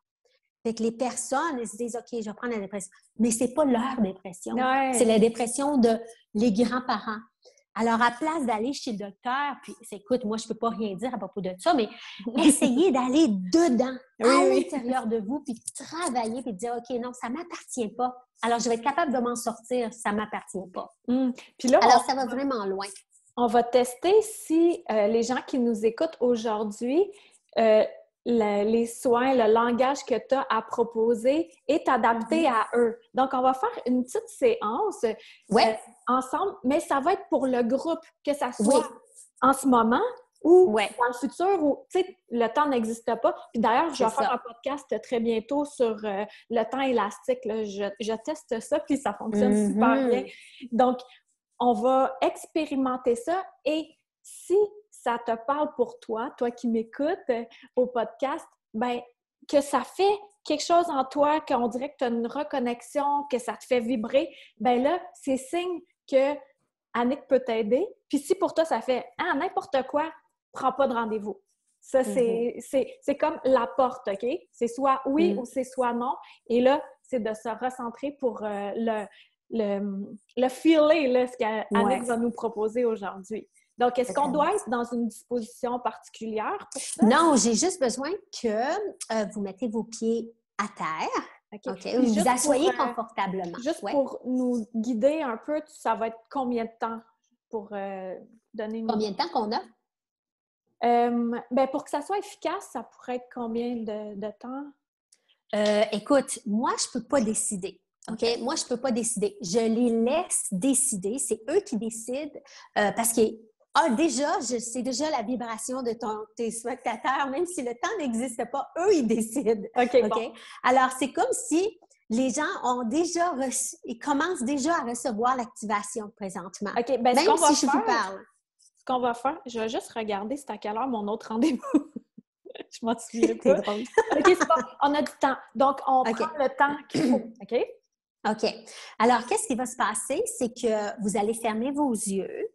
Fait que les personnes, elles se disent, OK, je vais prendre la dépression. Mais c'est pas leur dépression. Ouais. C'est la dépression de les grands-parents. Alors, à place d'aller chez le docteur, puis écoute, moi, je peux pas rien dire à propos de ça, mais essayez d'aller dedans, à l'intérieur de vous, puis travailler, puis dire, OK, non, ça m'appartient pas. Alors, je vais être capable de m'en sortir, ça m'appartient pas. Puis là, alors, ça va vraiment loin. On va tester si les gens qui nous écoutent aujourd'hui, les soins, le langage que tu as à proposer est adapté à eux. Donc, on va faire une petite séance ensemble, mais ça va être pour le groupe, que ça soit en ce moment ou dans le futur où, tu sais, le temps n'existe pas. Puis d'ailleurs, je vais faire un podcast très bientôt sur le temps élastique. Là. Je teste ça, puis ça fonctionne super bien. Donc, on va expérimenter ça et si ça te parle pour toi qui m'écoutes au podcast, ben que ça fait quelque chose en toi, qu'on dirait que tu as une reconnexion, que ça te fait vibrer, ben là, c'est signe que Annick peut t'aider. Puis si pour toi, ça fait « Ah, n'importe quoi, prends pas de rendez-vous ». Ça, c'est comme la porte, OK? C'est soit oui ou c'est soit non. Et là, c'est de se recentrer pour le feeler, là, ce qu'Annick va nous proposer aujourd'hui. Donc, est-ce qu'on doit être dans une disposition particulière pour ça? Non, j'ai juste besoin que vous mettez vos pieds à terre. OK. Vous vous asseyez confortablement. Juste pour nous guider un peu, ça va être combien de temps pour donner une... Combien de temps qu'on a? Ben pour que ça soit efficace, ça pourrait être combien de temps? Écoute, moi, je ne peux pas décider. OK? Moi, je ne peux pas décider. Je les laisse décider. C'est eux qui décident parce que c'est déjà la vibration de tes spectateurs, même si le temps n'existe pas, eux, ils décident. OK? Bon. Alors, c'est comme si les gens ont déjà ils commencent déjà à recevoir l'activation présentement. OK, ben même si je vous parle. Ce qu'on va faire, je vais juste regarder c'est à quelle heure mon autre rendez-vous. Je m'en souviens pas. C'est drôle. OK, c'est bon. On a du temps. Donc, on prend le temps qu'il faut. OK? OK. Alors, qu'est-ce qui va se passer? C'est que vous allez fermer vos yeux.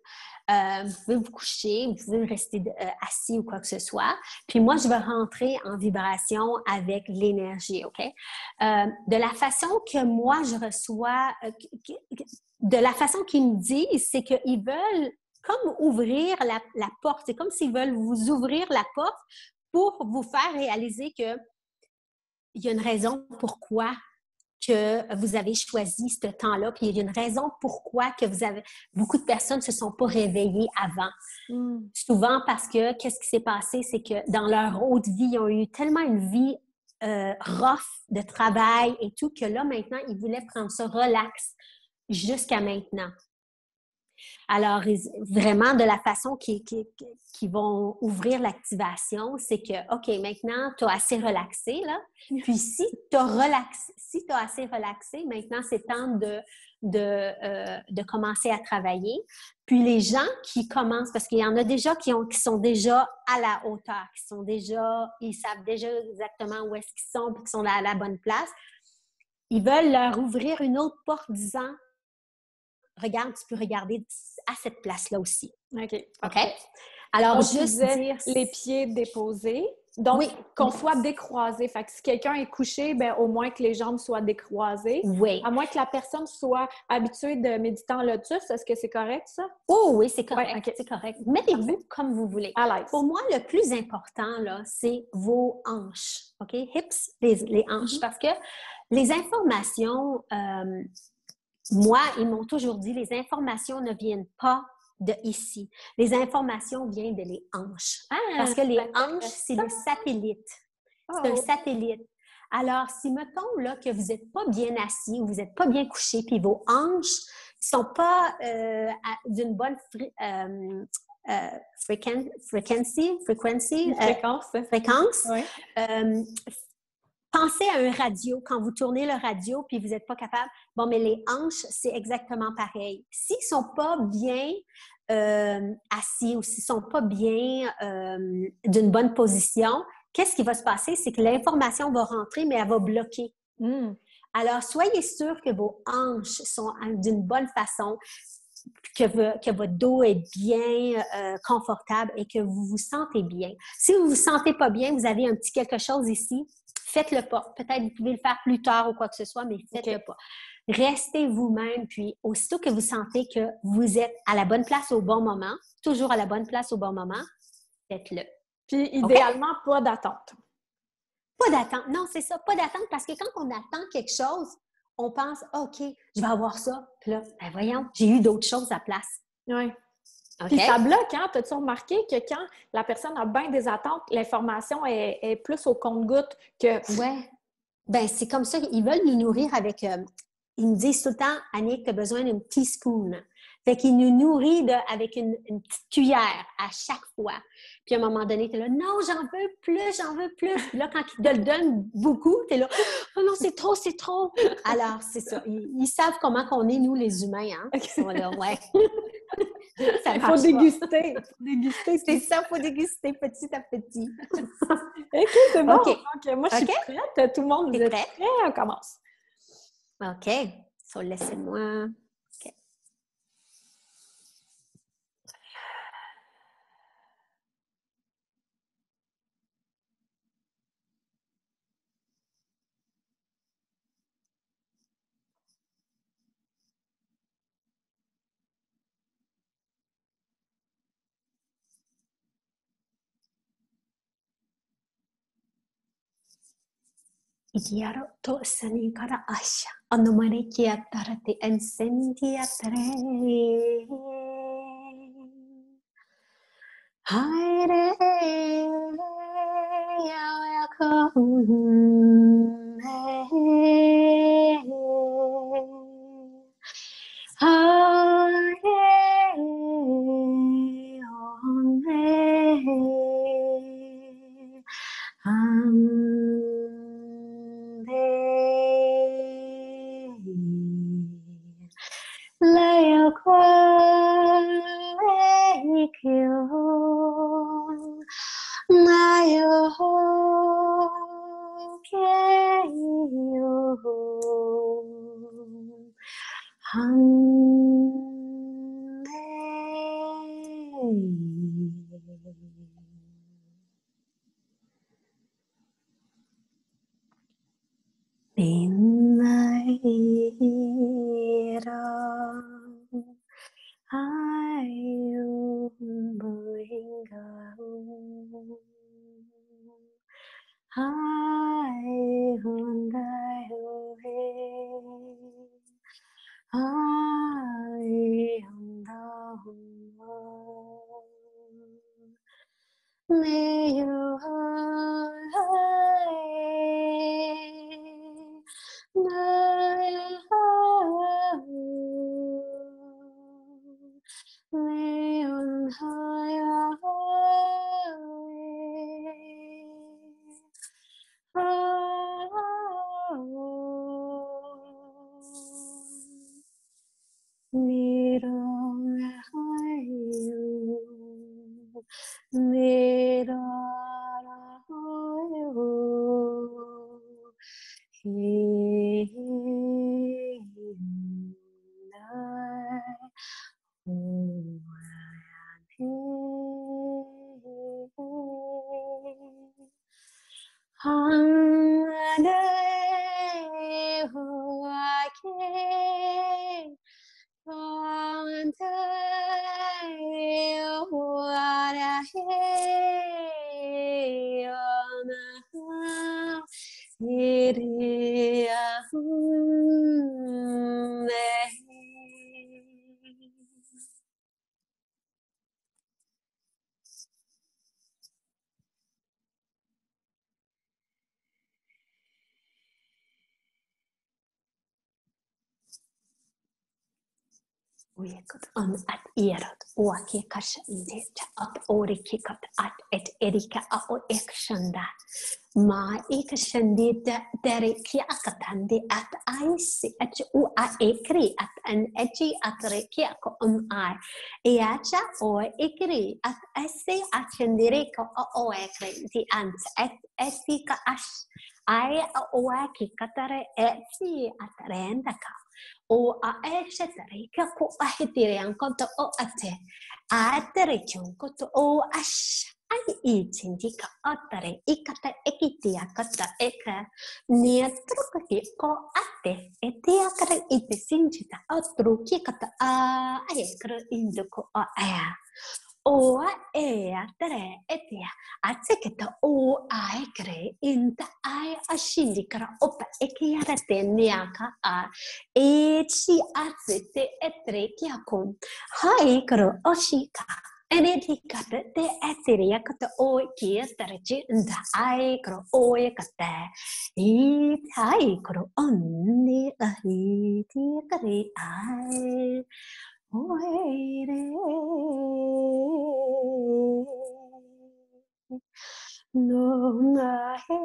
Vous pouvez vous coucher, vous pouvez rester assis ou quoi que ce soit. Puis moi, je vais rentrer en vibration avec l'énergie, OK? De la façon que moi, je reçois, de la façon qu'ils me disent, c'est qu'ils veulent comme ouvrir la porte. C'est comme s'ils veulent vous ouvrir la porte pour vous faire réaliser qu'il y a une raison pourquoi que vous avez choisi ce temps-là, puis il y a une raison pourquoi que beaucoup de personnes ne se sont pas réveillées avant. Souvent parce que, qu'est-ce qui s'est passé, c'est que dans leur autre vie, ils ont eu tellement une vie rough de travail et tout, que là, maintenant, ils voulaient prendre ça relax jusqu'à maintenant. Alors, vraiment, de la façon qu'ils vont ouvrir l'activation, c'est que, OK, maintenant, tu as assez relaxé, là. Puis, si tu as assez relaxé, maintenant, c'est temps de commencer à travailler. Puis, les gens qui commencent, parce qu'il y en a déjà qui sont déjà à la hauteur, ils savent déjà exactement où est-ce qu'ils sont, puis qu'ils sont à la bonne place. Ils veulent leur ouvrir une autre porte disant, regarde, tu peux regarder à cette place-là aussi. OK. OK? Alors, donc, juste dire... les pieds déposés. Donc, oui, qu'on soit décroisé. Fait que si quelqu'un est couché, ben au moins que les jambes soient décroisées. Oui. À moins que la personne soit habituée de méditer en lotus. Est-ce que c'est correct, ça? Oh oui, c'est correct. Ouais, okay. C'est correct. Mettez-vous comme vous voulez. À l'aise. Pour moi, le plus important, là, c'est vos hanches. OK? Hips, les hanches. Parce que les informations... moi, ils m'ont toujours dit, les informations ne viennent pas de ici. Les informations viennent de les hanches. Parce que les hanches, c'est le satellite. C'est un satellite. Alors, si, mettons, là, que vous n'êtes pas bien assis ou vous n'êtes pas bien couché, puis vos hanches ne sont pas d'une bonne fréquence, oui. Pensez à un radio, quand vous tournez le radio puis vous n'êtes pas capable. Bon, mais les hanches, c'est exactement pareil. S'ils ne sont pas bien assis ou s'ils ne sont pas bien d'une bonne position, qu'est-ce qui va se passer? C'est que l'information va rentrer, mais elle va bloquer. Alors, soyez sûr que vos hanches sont d'une bonne façon, que votre dos est bien confortable et que vous vous sentez bien. Si vous ne vous sentez pas bien, vous avez un petit quelque chose ici, faites-le pas. Peut-être vous pouvez le faire plus tard ou quoi que ce soit, mais faites-le pas. Restez vous-même, puis aussitôt que vous sentez que vous êtes à la bonne place au bon moment, toujours à la bonne place au bon moment, faites-le. Puis idéalement, pas d'attente. Pas d'attente. Non, c'est ça, pas d'attente, parce que quand on attend quelque chose, on pense, OK, je vais avoir ça. Puis là, ben voyons, j'ai eu d'autres choses à place. Oui. Okay. Puis ça bloque, hein? T'as-tu remarqué que quand la personne a bien des attentes, l'information est plus au compte-gouttes que... Oui. Ben c'est comme ça. Ils veulent nous nourrir avec... ils nous disent tout le temps, Annick, tu as besoin d'une teaspoon. Fait qu'ils nous nourrissent avec une petite cuillère à chaque fois. Puis à un moment donné, tu es là, non, j'en veux plus, j'en veux plus. Puis là, quand ils te le donnent beaucoup, tu es là, oh non, c'est trop, c'est trop. Alors, c'est ça. Ils savent comment qu'on est, nous, les humains, hein? Ils sont là, ouais. Il faut déguster. C'est ça, il faut déguster petit à petit. OK, c'est bon. Okay. Donc, moi, je suis prête. Tout le monde, vous êtes prêt? On commence. OK. So, laissez-moi... OK. Iaro to sani kara asha anomare ki atarate ensendi atare haire ya ya kon Uyekut on at ierot uaki kashandi at orikikat at et erika ao ekshanda ma ekshandi dere ki akatandi at aisi at u a ekri at an eji at reki ako ai eacha o ekri at ese achendire ko o ekri di ant et etika ash ai o aki katare eti at rendaka o a eshetere ka ko ahitire an konto o ate atere kyon koto o ash ai itindika atare ikata ekitia kata eka niatruka ki ko ate etia kara ite sinjita atru ki kata a ayekra induko a aya o e atere etia atseketa o aekre inta ai ashindikara opa ekiara teniaka a echi atsete etrekiakon hai karo oshika Enedikata te eteria kata o kia tarachi nda ai karo o kata I tai karo onni ahi ti kari ai oire no na he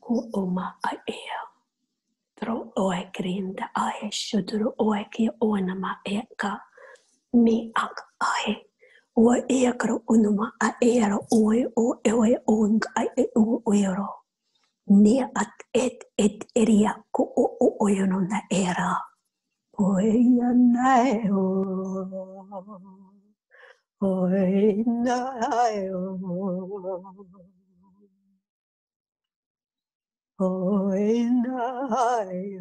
Ku oma a ea. Tro oe grinda ae shuduru oe ki ona ma ea ka. Mi ak ae. Ua ea karo unuma a ea oe o ewe ong a e u oero. Ni at et eria ku o oero na era. Oe ia nae o. Oe nae o. Oi, nai,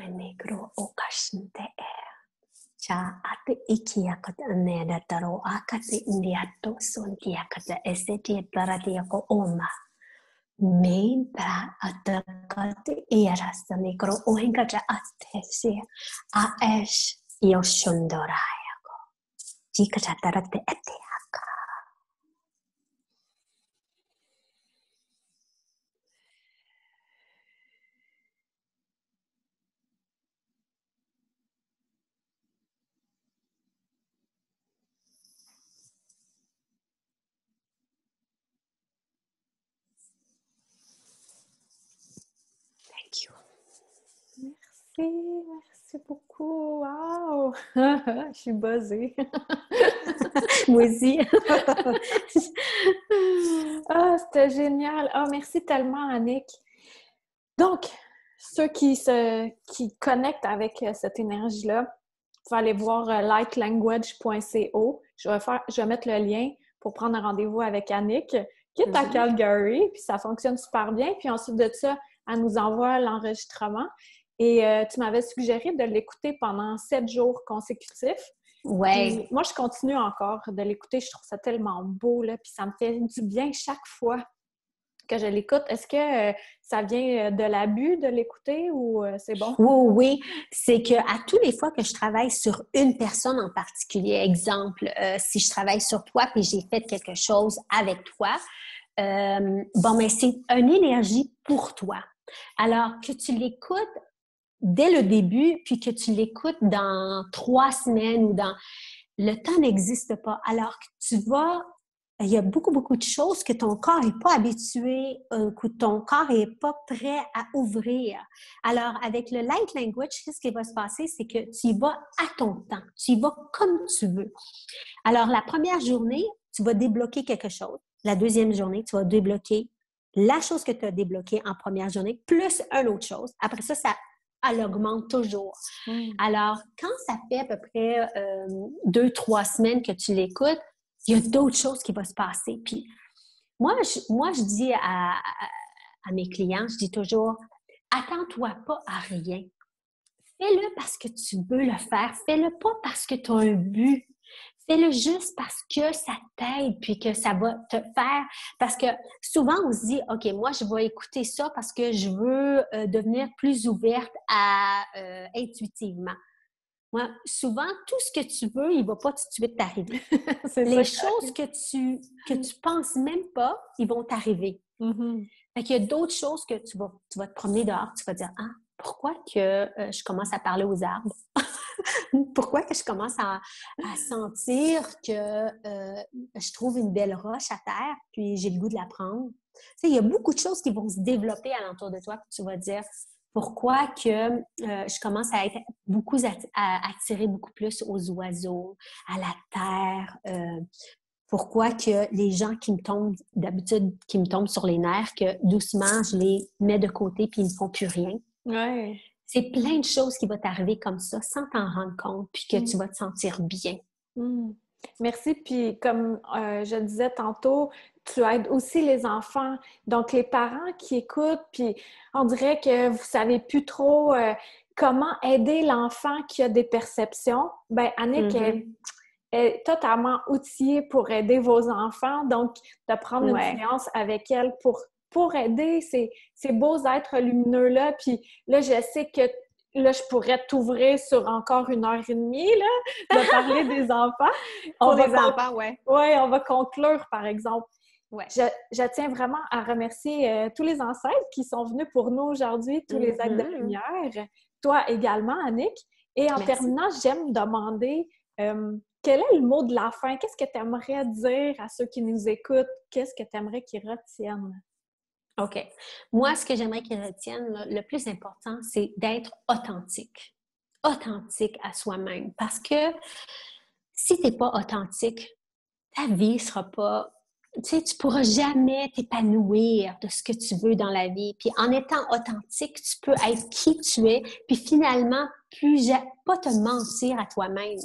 negro okashinte cha ate ikiakata neda taro akate indiato sontiakata eseti taratiako oma. Meitä atakate erasta negro ohenkata atesi aesh yoshundorayako. Jikata tarate etiaka. Thank you. Merci beaucoup. Wow! Je suis buzzée. Moi aussi. Ah, c'était génial. Ah, merci tellement, Annick. Donc, ceux qui connectent avec cette énergie-là, vous pouvez aller voir lightlanguage.co. Je vais mettre le lien pour prendre un rendez-vous avec Annick, qui est à Calgary, puis ça fonctionne super bien. Puis ensuite de ça, elle nous envoie l'enregistrement. Et tu m'avais suggéré de l'écouter pendant 7 jours consécutifs. Ouais. Moi, je continue encore de l'écouter. Je trouve ça tellement beau, là, puis ça me fait du bien chaque fois que je l'écoute. Est-ce que ça vient de l'abus de l'écouter ou c'est bon? Oui. C'est qu'à tous les fois que je travaille sur une personne en particulier, exemple, si je travaille sur toi puis j'ai fait quelque chose avec toi, mais c'est une énergie pour toi. Alors, que tu l'écoutes dès le début, puis que tu l'écoutes dans 3 semaines ou dans... Le temps n'existe pas. Alors que tu vas... Il y a beaucoup de choses que ton corps n'est pas habitué, que ton corps n'est pas prêt à ouvrir. Alors, avec le light language, ce qui va se passer, c'est que tu y vas à ton temps. Tu y vas comme tu veux. Alors, la première journée, tu vas débloquer quelque chose. La deuxième journée, tu vas débloquer la chose que tu as débloquée en première journée, plus une autre chose. Après ça, elle augmente toujours. Alors, quand ça fait à peu près 2-3 semaines que tu l'écoutes, il y a d'autres choses qui vont se passer. Puis, moi, je dis à mes clients, je dis toujours, attends-toi pas à rien. Fais-le parce que tu veux le faire. Fais-le pas parce que tu as un but. Fais-le juste parce que ça t'aide, puis que ça va te faire... Parce que souvent, on se dit, OK, moi, je vais écouter ça parce que je veux devenir plus ouverte intuitivement. Moi, souvent, tout ce que tu veux, il ne va pas tout de suite t'arriver. Les choses que tu penses même pas, ils vont t'arriver. Fait qu'il y a d'autres choses que tu vas te promener dehors, tu vas dire, ah, pourquoi que je commence à parler aux arbres? Pourquoi que je commence à sentir que je trouve une belle roche à terre, puis j'ai le goût de la prendre? Tu sais, il y a beaucoup de choses qui vont se développer alentour de toi, puis tu vas dire pourquoi que je commence à être à attirer beaucoup plus aux oiseaux, à la terre. Pourquoi que les gens qui me tombent, d'habitude, qui me tombent sur les nerfs, que doucement, je les mets de côté puis ils ne me font plus rien. Ouais. C'est plein de choses qui vont t'arriver comme ça sans t'en rendre compte puis que tu vas te sentir bien. Merci. Puis comme je disais tantôt, tu aides aussi les enfants. Donc, les parents qui écoutent, puis on dirait que vous savez plus trop comment aider l'enfant qui a des perceptions. Ben, Annick est totalement outillée pour aider vos enfants. Donc, de prendre une séance avec elle pour aider ces beaux êtres lumineux-là. Puis là, je sais que là, je pourrais t'ouvrir sur encore 1h30, là, de parler des enfants. Oui, on va conclure, par exemple. Ouais. Je tiens vraiment à remercier tous les ancêtres qui sont venus pour nous aujourd'hui, tous les êtres de lumière. Toi également, Annick. Et en terminant, j'aime demander quel est le mot de la fin? Qu'est-ce que tu aimerais dire à ceux qui nous écoutent? Qu'est-ce que tu aimerais qu'ils retiennent? OK. Moi, ce que j'aimerais qu'ils retiennent, là, le plus important, c'est d'être authentique. Authentique à soi-même. Parce que si tu n'es pas authentique, ta vie ne sera pas tu sais, tu pourras jamais t'épanouir de ce que tu veux dans la vie. Puis en étant authentique, tu peux être qui tu es, puis finalement, pas te mentir à toi-même.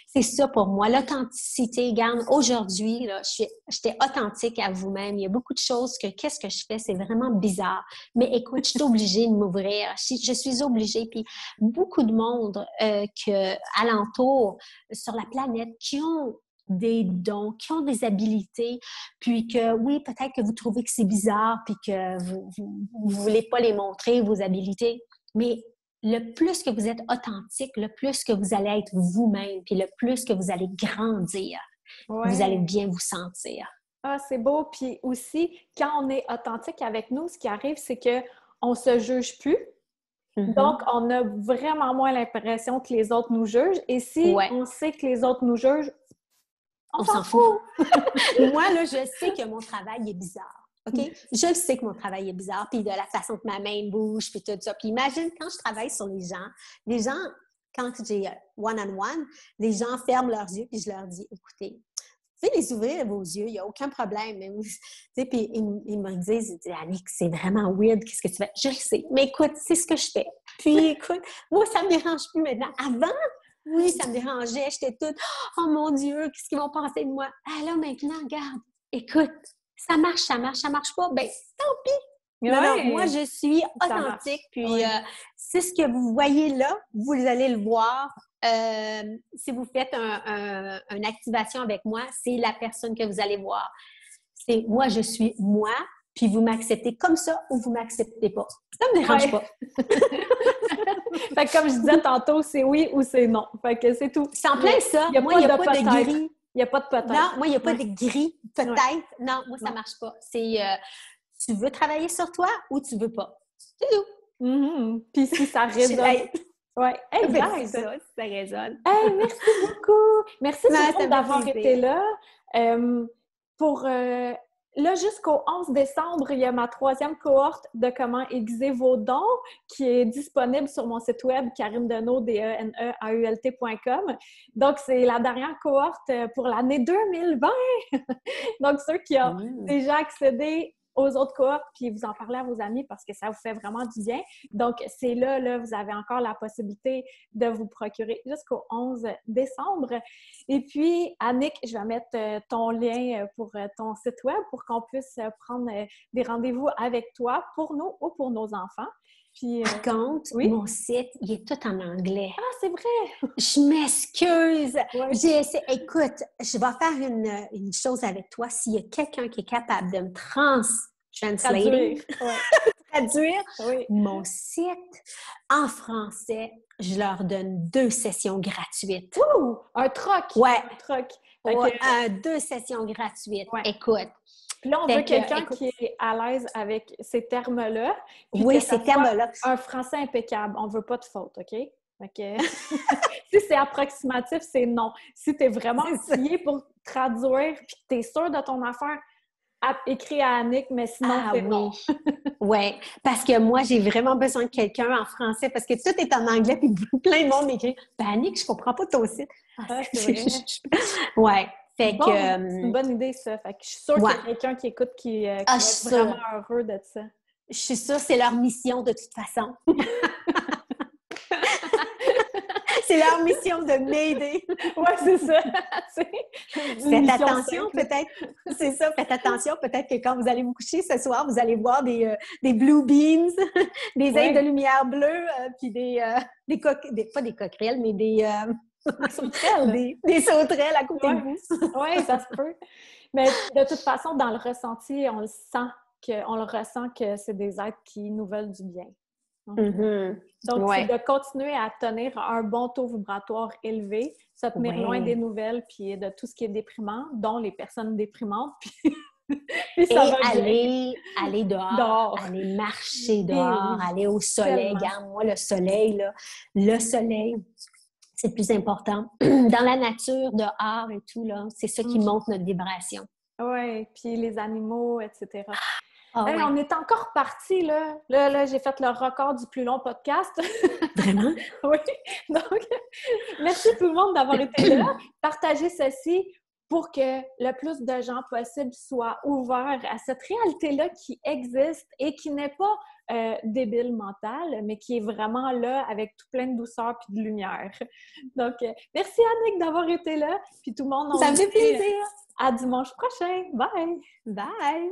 C'est ça pour moi, l'authenticité. Regarde, aujourd'hui, là, j'étais authentique à vous-même. Il y a beaucoup de choses qu'est-ce que je fais, c'est vraiment bizarre. Mais écoute, je suis obligée de m'ouvrir. Je suis obligée. Puis beaucoup de monde alentour sur la planète qui ont des dons, qui ont des habilités, puis que oui, peut-être que vous trouvez que c'est bizarre, puis que vous voulez pas les montrer, vos habilités, mais le plus que vous êtes authentique, le plus que vous allez être vous-même, puis le plus que vous allez grandir, vous allez bien vous sentir. Ah, c'est beau. Puis aussi, quand on est authentique avec nous, ce qui arrive, c'est qu'on se juge plus. Donc, on a vraiment moins l'impression que les autres nous jugent. Et si on sait que les autres nous jugent, on s'en fout. Moi, là, je sais que mon travail est bizarre. OK? Je le sais que mon travail est bizarre, puis de la façon que ma main bouge, puis tout ça. Puis imagine, quand je travaille sur les gens, quand j'ai one-on-one, les gens ferment leurs yeux, puis je leur dis, écoutez, vous pouvez les ouvrir, vos yeux, il n'y a aucun problème. Mais puis ils me disent, Annick, c'est vraiment weird, qu'est-ce que tu fais? Je le sais, mais écoute, c'est ce que je fais. Puis écoute, moi, ça ne me dérange plus maintenant. Avant, oui, ça me dérangeait, j'étais toute, oh mon Dieu, qu'est-ce qu'ils vont penser de moi? Ah là, maintenant, regarde, écoute, ça marche pas, ben tant pis. Non, moi, je suis authentique, puis c'est ce que vous voyez là, vous allez le voir. Si vous faites une activation avec moi, c'est la personne que vous allez voir. C'est moi, je suis moi, puis vous m'acceptez comme ça ou vous m'acceptez pas. Ça me dérange pas. Fait que comme je disais tantôt, c'est oui ou c'est non. Fait que c'est tout. C'est en plein ça. Moi, il n'y a pas de gris. Il n'y a pas de peut-être. Non, moi, il n'y a pas de gris. Peut-être. Non, moi, ça ne marche pas. C'est tu veux travailler sur toi ou tu veux pas. C'est tout. Puis si ça résonne. Oui, exact. C'est ça, si ça résonne. Hey, merci beaucoup. Merci d'avoir été là. Là, jusqu'au 11 décembre, il y a ma 3e cohorte de comment aiguiser vos dons qui est disponible sur mon site web karinedeneau.com. Donc, c'est la dernière cohorte pour l'année 2020. Donc, ceux qui ont déjà accédé aux autres cohortes, puis vous en parlez à vos amis parce que ça vous fait vraiment du bien. Donc, c'est là, vous avez encore la possibilité de vous procurer jusqu'au 11 décembre. Et puis, Annick, je vais mettre ton lien pour ton site web pour qu'on puisse prendre des rendez-vous avec toi pour nous ou pour nos enfants. Puis, par contre, mon site, il est tout en anglais. Ah, c'est vrai! Je m'excuse! Écoute, je vais faire une chose avec toi. S'il y a quelqu'un qui est capable de me traduire mon site en français, je leur donne 2 sessions gratuites. Ouh! Un troc! Ouais. Un troc. 2 sessions gratuites. Ouais. Écoute. Puis là, on veut quelqu'un qui est à l'aise avec ces termes-là. Oui, ces termes-là. Un français impeccable. On ne veut pas de faute, OK? Si c'est approximatif, c'est non. Si tu es vraiment outillé pour traduire puis que tu es sûr de ton affaire, écris à Annick, mais sinon, c'est non. Oui, parce que moi, j'ai vraiment besoin de quelqu'un en français parce que tout est en anglais puis plein de monde m'écrit « Ben Annick, je comprends pas ton site. » c'est vrai. Ouais. Fait bon, c'est une bonne idée, ça. Fait que je suis sûre qu'il y a quelqu'un qui écoute qui est vraiment heureux de ça. Je suis sûre que c'est leur mission de toute façon. C'est leur mission de m'aider. Oui, c'est ça. Faites attention, peut-être. C'est ça, faites attention. Peut-être que quand vous allez vous coucher ce soir, vous allez voir des blue beans, des ailes de lumière bleue, puis pas des coquerelles, mais des sauterelles. Des sauterelles à côté de vous. Oui, ça se peut. Mais de toute façon, dans le ressenti, on le ressent que c'est des êtres qui nous veulent du bien. Donc, c'est de continuer à tenir un bon taux vibratoire élevé, se tenir loin des nouvelles puis de tout ce qui est déprimant, dont les personnes déprimantes. Puis ça va aller dehors, aller marcher dehors, aller au soleil. Regarde-moi le soleil, là. Le soleil, c'est le plus important. Dans la nature, dehors et tout, là, c'est ça qui monte notre vibration. Oui, puis les animaux, etc. On est encore parti, là. Là, j'ai fait le record du plus long podcast. Vraiment? Oui. Donc, merci tout le monde d'avoir été là. Partagez ceci pour que le plus de gens possible soient ouverts à cette réalité-là qui existe et qui n'est pas débile mental, mais qui est vraiment là avec tout plein de douceur puis de lumière. Donc, merci Annick d'avoir été là, puis tout le monde, Ça me fait plaisir! À dimanche prochain! Bye! Bye!